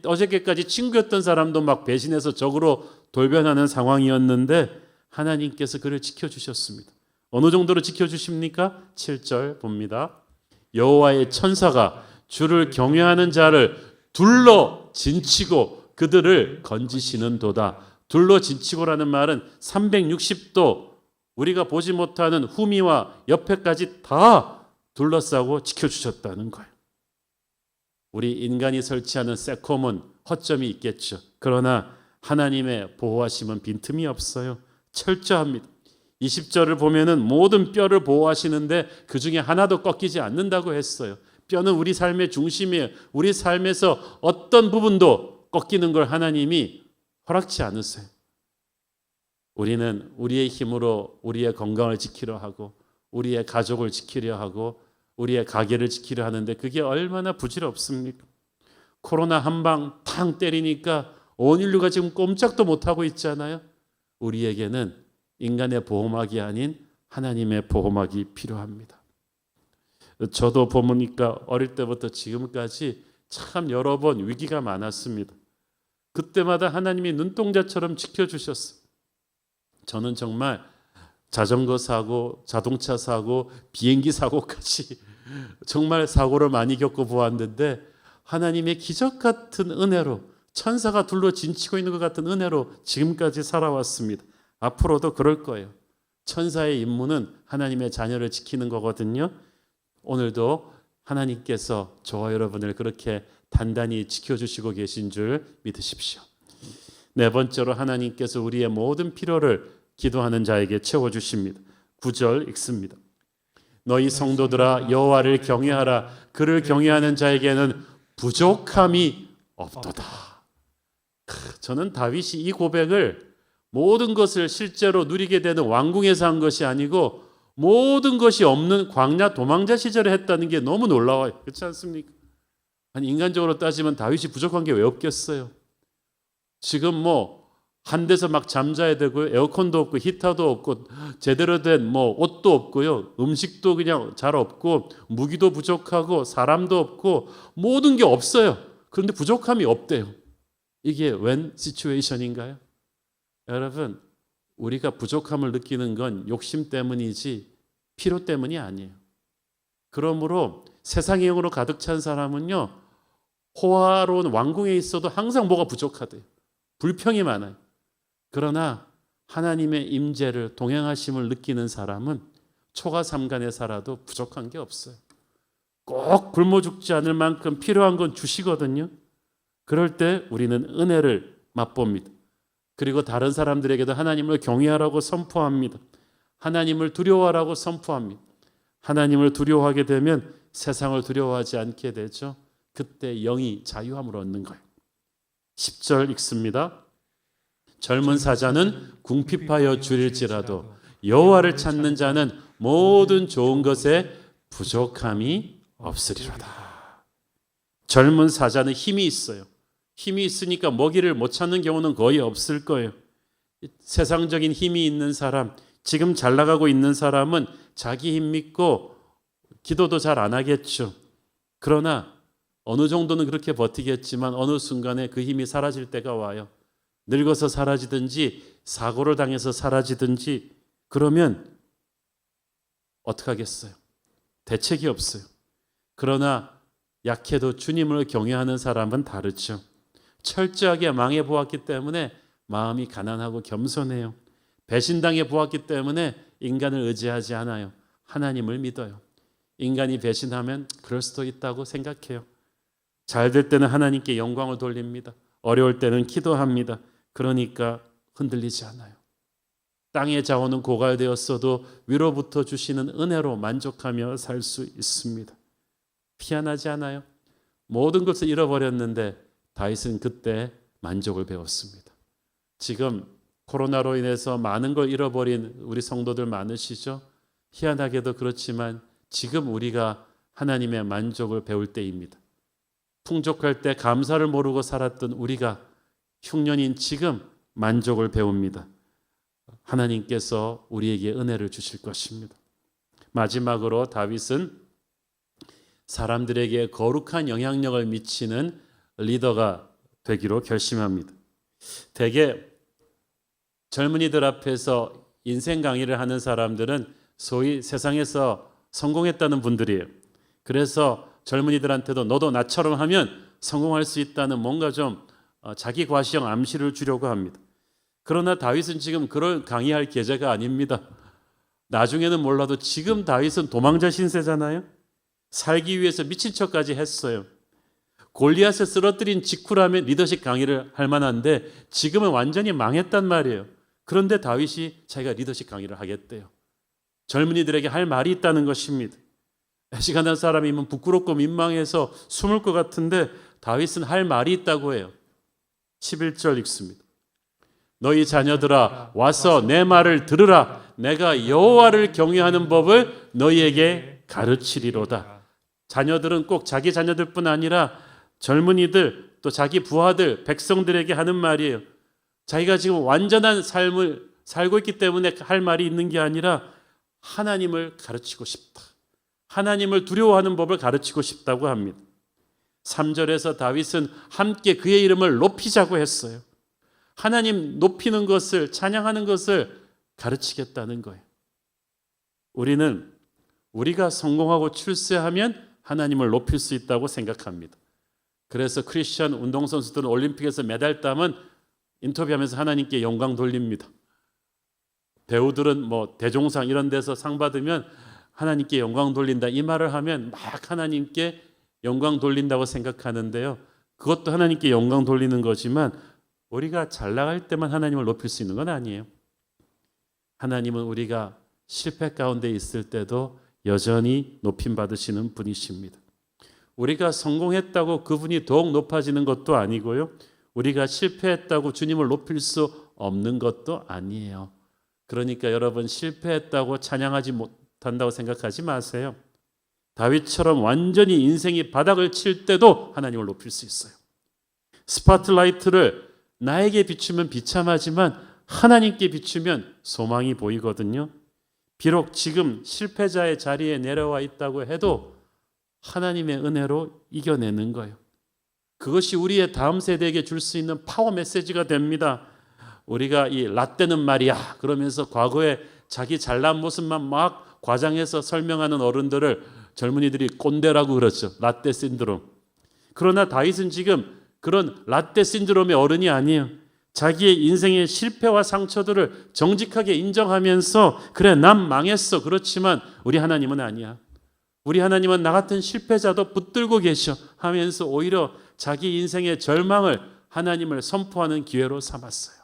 어저께까지 친구였던 사람도 막 배신해서 적으로 돌변하는 상황이었는데 하나님께서 그를 지켜주셨습니다. 어느 정도로 지켜주십니까? 7절 봅니다. 여호와의 천사가 주를 경외하는 자를 둘러 진치고 그들을 건지시는도다. 둘러 진치고라는 말은 360도 우리가 보지 못하는 후미와 옆에까지 다 둘러싸고 지켜주셨다는 거예요. 우리 인간이 설치하는 세콤은 허점이 있겠죠. 그러나 하나님의 보호하심은 빈틈이 없어요. 철저합니다. 20절을 보면은 모든 뼈를 보호하시는데 그 중에 하나도 꺾이지 않는다고 했어요. 뼈는 우리 삶의 중심이에요. 우리 삶에서 어떤 부분도 꺾이는 걸 하나님이 허락치 않으세요. 우리는 우리의 힘으로 우리의 건강을 지키려 하고 우리의 가족을 지키려 하고 우리의 가게를 지키려 하는데 그게 얼마나 부질없습니까? 코로나 한 방 탕 때리니까 온 인류가 지금 꼼짝도 못하고 있잖아요. 우리에게는 인간의 보호막이 아닌 하나님의 보호막이 필요합니다. 저도 보니까 어릴 때부터 지금까지 참 여러 번 위기가 많았습니다. 그때마다 하나님이 눈동자처럼 지켜주셨어요. 저는 정말 자전거 사고, 자동차 사고, 비행기 사고까지 정말 사고를 많이 겪어보았는데 하나님의 기적 같은 은혜로 천사가 둘러 진치고 있는 것 같은 은혜로 지금까지 살아왔습니다. 앞으로도 그럴 거예요. 천사의 임무는 하나님의 자녀를 지키는 거거든요. 오늘도 하나님께서 저와 여러분을 그렇게 단단히 지켜주시고 계신 줄 믿으십시오. 네 번째로 하나님께서 우리의 모든 필요를 기도하는 자에게 채워주십니다. 9절 읽습니다. 너희 성도들아 여호와를 경외하라. 그를 경외하는 자에게는 부족함이 없도다. 저는 다윗이 이 고백을 모든 것을 실제로 누리게 되는 왕궁에서 한 것이 아니고 모든 것이 없는 광야 도망자 시절에 했다는 게 너무 놀라워요. 그렇지 않습니까? 아니, 인간적으로 따지면 다윗이 부족한 게 왜 없겠어요? 지금 한 데서 막 잠자야 되고요. 에어컨도 없고 히터도 없고 제대로 된 옷도 없고요. 음식도 그냥 잘 없고 무기도 부족하고 사람도 없고 모든 게 없어요. 그런데 부족함이 없대요. 이게 웬 시츄에이션인가요? 여러분, 우리가 부족함을 느끼는 건 욕심 때문이지 필요 때문이 아니에요. 그러므로 세상의 영으로 가득 찬 사람은요, 호화로운 왕궁에 있어도 항상 뭐가 부족하대요. 불평이 많아요. 그러나 하나님의 임재를 동행하심을 느끼는 사람은 초가삼간에 살아도 부족한 게 없어요. 꼭 굶어 죽지 않을 만큼 필요한 건 주시거든요. 그럴 때 우리는 은혜를 맛봅니다. 그리고 다른 사람들에게도 하나님을 경외하라고 선포합니다. 하나님을 두려워하라고 선포합니다. 하나님을 두려워하게 되면 세상을 두려워하지 않게 되죠. 그때 영이 자유함을 얻는 거예요. 10절 읽습니다. 젊은 사자는 궁핍하여 줄일지라도 여호와를 찾는 자는 모든 좋은 것에 부족함이 없으리로다. 젊은 사자는 힘이 있어요. 힘이 있으니까 먹이를 못 찾는 경우는 거의 없을 거예요. 세상적인 힘이 있는 사람, 지금 잘 나가고 있는 사람은 자기 힘 믿고 기도도 잘 안 하겠죠. 그러나 어느 정도는 그렇게 버티겠지만 어느 순간에 그 힘이 사라질 때가 와요. 늙어서 사라지든지 사고를 당해서 사라지든지 그러면 어떡하겠어요? 대책이 없어요. 그러나 약해도 주님을 경외하는 사람은 다르죠. 철저하게 망해 보았기 때문에 마음이 가난하고 겸손해요. 배신당해 보았기 때문에 인간을 의지하지 않아요. 하나님을 믿어요. 인간이 배신하면 그럴 수도 있다고 생각해요. 잘 될 때는 하나님께 영광을 돌립니다. 어려울 때는 기도합니다. 그러니까 흔들리지 않아요. 땅의 자원은 고갈되었어도 위로부터 주시는 은혜로 만족하며 살 수 있습니다. 희한하지 않아요? 모든 것을 잃어버렸는데 다윗은 그때 만족을 배웠습니다. 지금 코로나로 인해서 많은 걸 잃어버린 우리 성도들 많으시죠? 희한하게도 그렇지만 지금 우리가 하나님의 만족을 배울 때입니다. 풍족할 때 감사를 모르고 살았던 우리가 흉년인 지금 만족을 배웁니다. 하나님께서 우리에게 은혜를 주실 것입니다. 마지막으로 다윗은 사람들에게 거룩한 영향력을 미치는 리더가 되기로 결심합니다. 대개 젊은이들 앞에서 인생 강의를 하는 사람들은 소위 세상에서 성공했다는 분들이에요. 그래서 젊은이들한테도 너도 나처럼 하면 성공할 수 있다는 뭔가 좀 자기 과시형 암시를 주려고 합니다. 그러나 다윗은 지금 그런 강의할 계제가 아닙니다. 나중에는 몰라도 지금 다윗은 도망자 신세잖아요. 살기 위해서 미친 척까지 했어요. 골리앗을 쓰러뜨린 직후라면 리더십 강의를 할 만한데 지금은 완전히 망했단 말이에요. 그런데 다윗이 자기가 리더십 강의를 하겠대요. 젊은이들에게 할 말이 있다는 것입니다. 애시간한 사람이면 부끄럽고 민망해서 숨을 것 같은데 다윗은 할 말이 있다고 해요. 11절 읽습니다. 너희 자녀들아 와서 내 말을 들으라. 내가 여호와를 경외하는 법을 너희에게 가르치리로다. 자녀들은 꼭 자기 자녀들뿐 아니라 젊은이들 또 자기 부하들 백성들에게 하는 말이에요. 자기가 지금 완전한 삶을 살고 있기 때문에 할 말이 있는 게 아니라 하나님을 가르치고 싶다. 하나님을 두려워하는 법을 가르치고 싶다고 합니다. 3절에서 다윗은 함께 그의 이름을 높이자고 했어요. 하나님 높이는 것을, 찬양하는 것을 가르치겠다는 거예요. 우리는 우리가 성공하고 출세하면 하나님을 높일 수 있다고 생각합니다. 그래서 크리스천 운동선수들은 올림픽에서 메달 따면 인터뷰하면서 하나님께 영광 돌립니다. 배우들은 뭐 대종상 이런 데서 상 받으면 하나님께 영광 돌린다 이 말을 하면 막 하나님께 영광 돌린다고 생각하는데요. 그것도 하나님께 영광 돌리는 거지만 우리가 잘 나갈 때만 하나님을 높일 수 있는 건 아니에요. 하나님은 우리가 실패 가운데 있을 때도 여전히 높임 받으시는 분이십니다. 우리가 성공했다고 그분이 더욱 높아지는 것도 아니고요. 우리가 실패했다고 주님을 높일 수 없는 것도 아니에요. 그러니까 여러분 실패했다고 찬양하지 못한다고 생각하지 마세요. 다윗처럼 완전히 인생이 바닥을 칠 때도 하나님을 높일 수 있어요. 스포트라이트를 나에게 비추면 비참하지만 하나님께 비추면 소망이 보이거든요. 비록 지금 실패자의 자리에 내려와 있다고 해도 하나님의 은혜로 이겨내는 거예요. 그것이 우리의 다음 세대에게 줄 수 있는 파워 메시지가 됩니다. 우리가 이 라떼는 말이야 그러면서 과거에 자기 잘난 모습만 막 과장해서 설명하는 어른들을 젊은이들이 꼰대라고 그러죠. 라떼 신드롬. 그러나 다윗은 지금 그런 라떼 신드롬의 어른이 아니에요. 자기의 인생의 실패와 상처들을 정직하게 인정하면서 그래 난 망했어. 그렇지만 우리 하나님은 아니야. 우리 하나님은 나 같은 실패자도 붙들고 계셔 하면서 오히려 자기 인생의 절망을 하나님을 선포하는 기회로 삼았어요.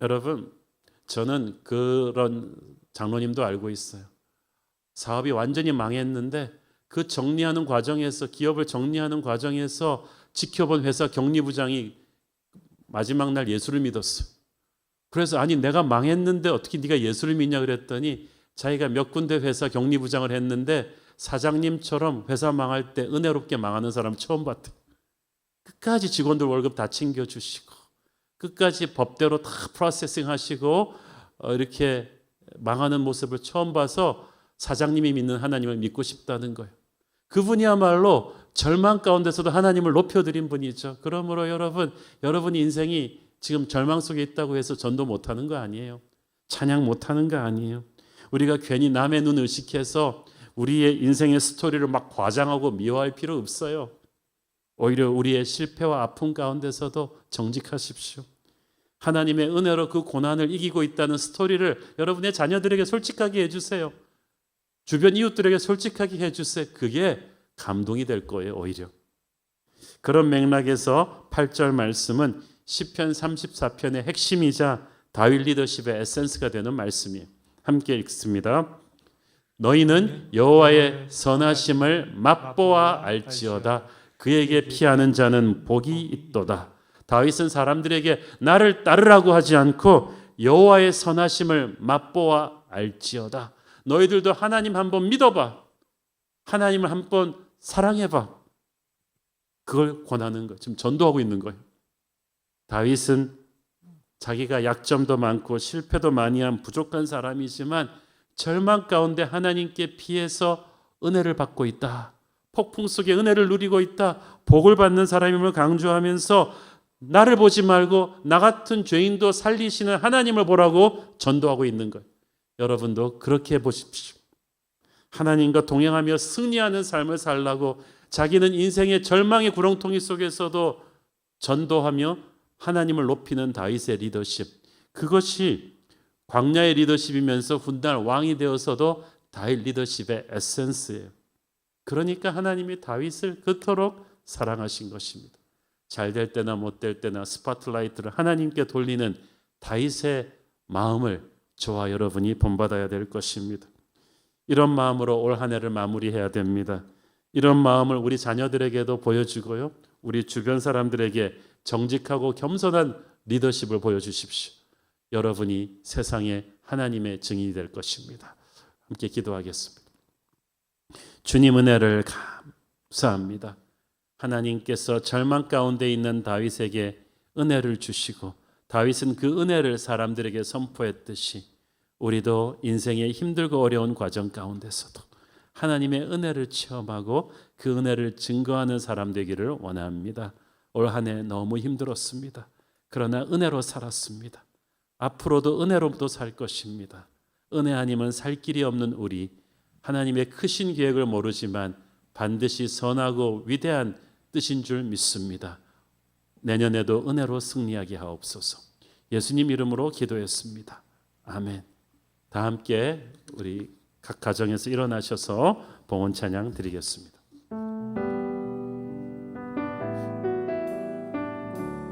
여러분 저는 그런 장로님도 알고 있어요. 사업이 완전히 망했는데 그 정리하는 과정에서 기업을 정리하는 과정에서 지켜본 회사 격리부장이 마지막 날 예수를 믿었어요. 그래서 아니 내가 망했는데 어떻게 네가 예수를 믿냐 그랬더니 자기가 몇 군데 회사 격리부장을 했는데 사장님처럼 회사 망할 때 은혜롭게 망하는 사람 처음 봤대요. 끝까지 직원들 월급 다 챙겨주시고 끝까지 법대로 다 프로세싱 하시고 이렇게 망하는 모습을 처음 봐서 사장님이 믿는 하나님을 믿고 싶다는 거예요. 그분이야말로 절망 가운데서도 하나님을 높여드린 분이죠. 그러므로 여러분 인생이 지금 절망 속에 있다고 해서 전도 못하는 거 아니에요. 찬양 못하는 거 아니에요. 우리가 괜히 남의 눈을 의식해서 우리의 인생의 스토리를 막 과장하고 미워할 필요 없어요. 오히려 우리의 실패와 아픔 가운데서도 정직하십시오. 하나님의 은혜로 그 고난을 이기고 있다는 스토리를 여러분의 자녀들에게 솔직하게 해주세요. 주변 이웃들에게 솔직하게 해주세요. 그게 감동이 될 거예요. 오히려. 그런 맥락에서 8절 말씀은 시편 34편의 핵심이자 다윗 리더십의 에센스가 되는 말씀이에요. 함께 읽습니다. 너희는 여호와의 선하심을 맛보아 알지어다. 그에게 피하는 자는 복이 있도다. 다윗은 사람들에게 나를 따르라고 하지 않고 여호와의 선하심을 맛보아 알지어다. 너희들도 하나님 한번 믿어봐. 하나님을 한번 사랑해봐. 그걸 권하는 거예요. 지금 전도하고 있는 거예요. 다윗은 자기가 약점도 많고 실패도 많이 한 부족한 사람이지만 절망 가운데 하나님께 피해서 은혜를 받고 있다. 폭풍 속에 은혜를 누리고 있다. 복을 받는 사람임을 강조하면서 나를 보지 말고 나 같은 죄인도 살리시는 하나님을 보라고 전도하고 있는 거예요. 여러분도 그렇게 해보십시오. 하나님과 동행하며 승리하는 삶을 살라고 자기는 인생의 절망의 구렁텅이 속에서도 전도하며 하나님을 높이는 다윗의 리더십. 그것이 광야의 리더십이면서 훗날 왕이 되어서도 다윗 리더십의 에센스예요. 그러니까 하나님이 다윗을 그토록 사랑하신 것입니다. 잘 될 때나 못 될 때나 스포트라이트를 하나님께 돌리는 다윗의 마음을 저와 여러분이 본받아야 될 것입니다. 이런 마음으로 올 한 해를 마무리해야 됩니다. 이런 마음을 우리 자녀들에게도 보여주고요. 우리 주변 사람들에게 정직하고 겸손한 리더십을 보여주십시오. 여러분이 세상에 하나님의 증인이 될 것입니다. 함께 기도하겠습니다. 주님 은혜를 감사합니다. 하나님께서 절망 가운데 있는 다윗에게 은혜를 주시고 다윗은 그 은혜를 사람들에게 선포했듯이 우리도 인생의 힘들고 어려운 과정 가운데서도 하나님의 은혜를 체험하고 그 은혜를 증거하는 사람 되기를 원합니다. 올 한 해 너무 힘들었습니다. 그러나 은혜로 살았습니다. 앞으로도 은혜로도 살 것입니다. 은혜 아니면 살 길이 없는 우리, 하나님의 크신 계획을 모르지만 반드시 선하고 위대한 뜻인 줄 믿습니다. 내년에도 은혜로 승리하게 하옵소서. 예수님 이름으로 기도했습니다. 아멘. 다 함께 우리 각 가정에서 일어나셔서 봉헌 찬양 드리겠습니다.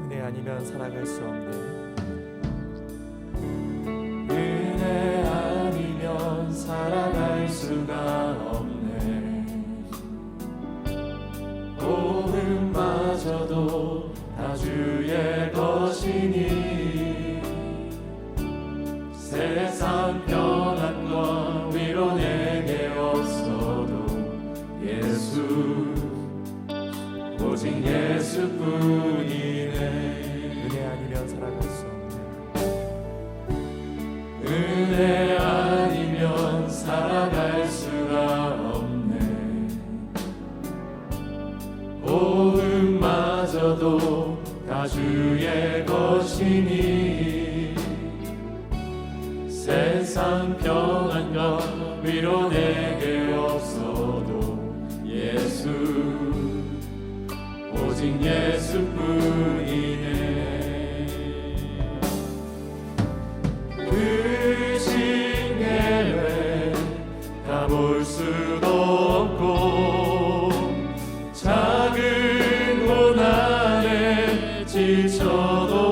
은혜 아니면 살아갈 수 없네. 은혜 아니면 살아갈 수가 없네. 복음마저도 다 주의 것이니 세상 평안과 위로 내게 없어도 예수 오직 예수뿐이네. 은혜 아니면 살아갈 수 없네. 은혜 아니면 살아갈 수가 없네. 복음마저도 다 주의 것이니 세상 평안과 위로 내게 없어도 예수 오직 예수뿐이네. 그 신예외 다 볼 수도 없고 작은 고난에 지쳐도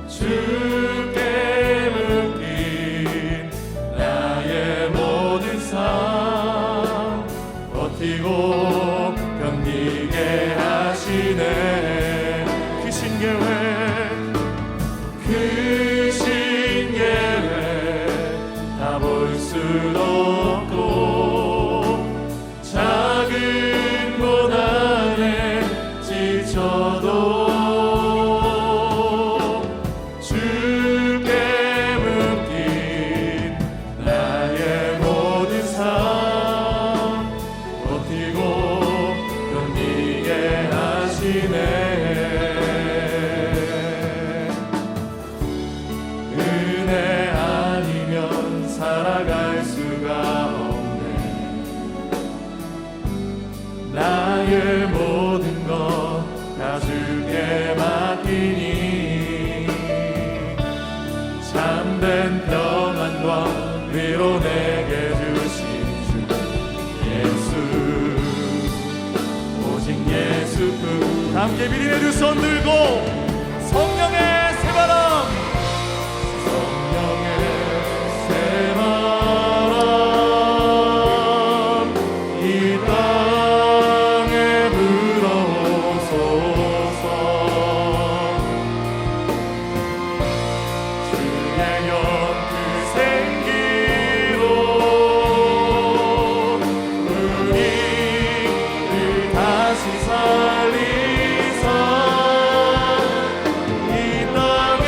주께 묶인 나의 모든 삶 버티고 견디게 하시네. 그 신예외 다 볼 수도 없고 작은 고난에 지쳐도 주께 묶인 나의 모든 삶 버티고 견디게 하시네. 은혜 아니면 살아갈 수가 없네. 나의 모든 것 다 주께 맡기니 참된 평안과 위로 내게 주신 주 예수 오직 예수뿐. 함께 미리 내 두 손 들고 성령의 새바람 성령의 새바람 이 땅에 불어오소서. 주의 영그 생기로 우리를 다시 살리사 이 땅에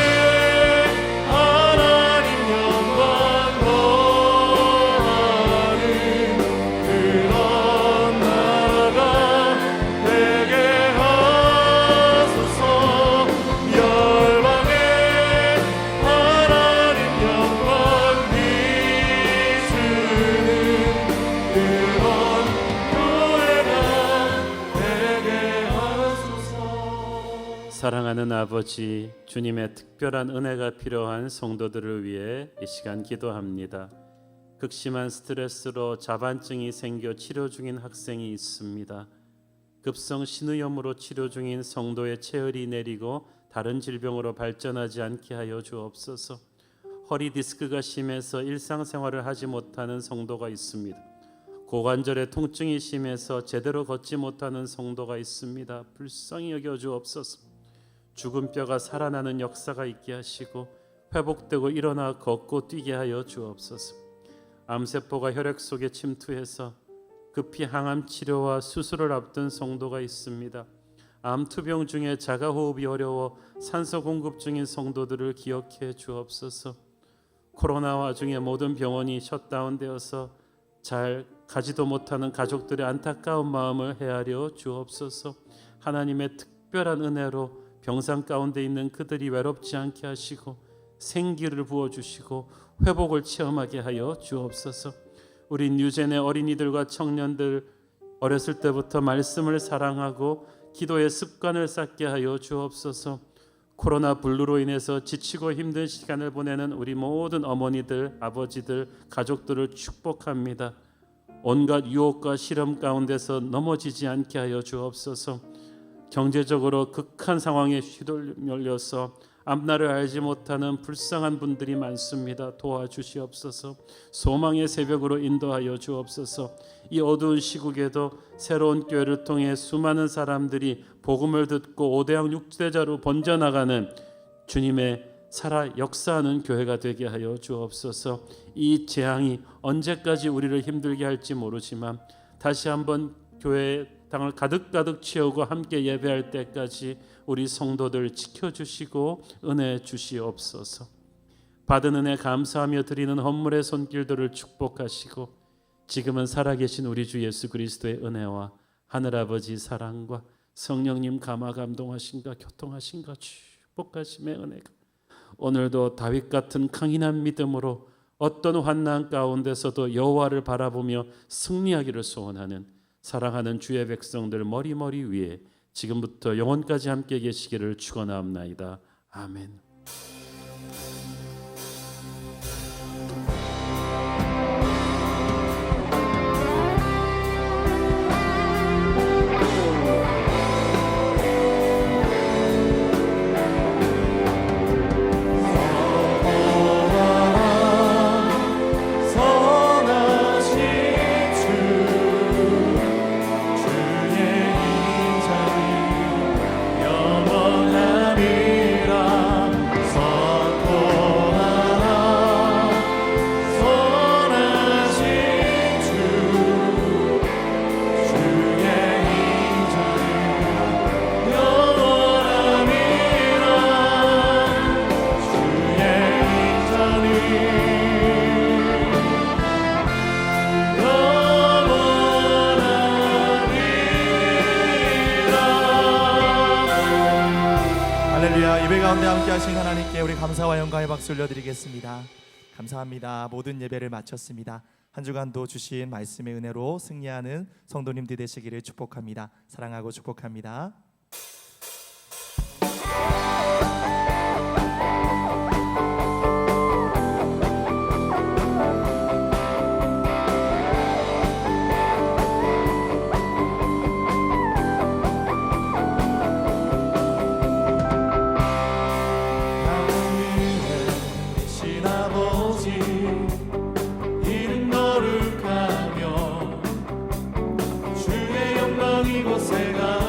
하나님 영광 거하는 그런 나라가 되게 하소서. 열방에 하나님 영광 비추는 그런 교회가 되게 하소서. 사랑하는 아버지, 주님의 특별한 은혜가 필요한 성도들을 위해 이 시간 기도합니다. 극심한 스트레스로 자반증이 생겨 치료 중인 학생이 있습니다. 급성 신의염으로 치료 중인 성도의 체열이 내리고 다른 질병으로 발전하지 않게 하여 주옵소서. 허리 디스크가 심해서 일상생활을 하지 못하는 성도가 있습니다. 고관절에 통증이 심해서 제대로 걷지 못하는 성도가 있습니다. 불쌍히 여겨 주옵소서. 죽은 뼈가 살아나는 역사가 있게 하시고 회복되고 일어나 걷고 뛰게 하여 주옵소서. 암세포가 혈액 속에 침투해서 급히 항암 치료와 수술을 앞둔 성도가 있습니다. 암 투병 중에 자가호흡이 어려워 산소 공급 중인 성도들을 기억해 주옵소서. 코로나 와중에 모든 병원이 셧다운되어서 잘 가지도 못하는 가족들의 안타까운 마음을 헤아려 주옵소서. 하나님의 특별한 은혜로 병상 가운데 있는 그들이 외롭지 않게 하시고 생기를 부어주시고 회복을 체험하게 하여 주옵소서. 우리 뉴젠의 어린이들과 청년들 어렸을 때부터 말씀을 사랑하고 기도의 습관을 쌓게 하여 주옵소서. 코로나 블루로 인해서 지치고 힘든 시간을 보내는 우리 모든 어머니들, 아버지들, 가족들을 축복합니다. 온갖 유혹과 시험 가운데서 넘어지지 않게 하여 주옵소서. 경제적으로 극한 상황에 휘둘려서 앞날을 알지 못하는 불쌍한 분들이 많습니다. 도와주시옵소서. 소망의 새벽으로 인도하여 주옵소서. 이 어두운 시국에도 새로운 교회를 통해 수많은 사람들이 복음을 듣고 오대양 육대자로 번져나가는 주님의 살아 역사하는 교회가 되게 하여 주옵소서. 이 재앙이 언제까지 우리를 힘들게 할지 모르지만 다시 한번 교회의 땅을 가득가득 채우고 함께 예배할 때까지 우리 성도들 지켜주시고 은혜 주시옵소서. 받은 은혜 감사하며 드리는 헌물의 손길들을 축복하시고 지금은 살아계신 우리 주 예수 그리스도의 은혜와 하늘아버지 사랑과 성령님 감화 감동하신가 교통하신가 축복하심의 은혜가 오늘도 다윗 같은 강인한 믿음으로 어떤 환난 가운데서도 여호와를 바라보며 승리하기를 소원하는 사랑하는 주의 백성들 머리머리 위에 지금부터 영원까지 함께 계시기를 축원하옵나이다. 아멘. 할렐루야. 예배 가운데 함께 하신 하나님께 우리 감사와 영광의 박수 올려드리겠습니다. 감사합니다. 모든 예배를 마쳤습니다. 한 주간도 주신 말씀의 은혜로 승리하는 성도님들 되시기를 축복합니다. 사랑하고 축복합니다. 이곳에 가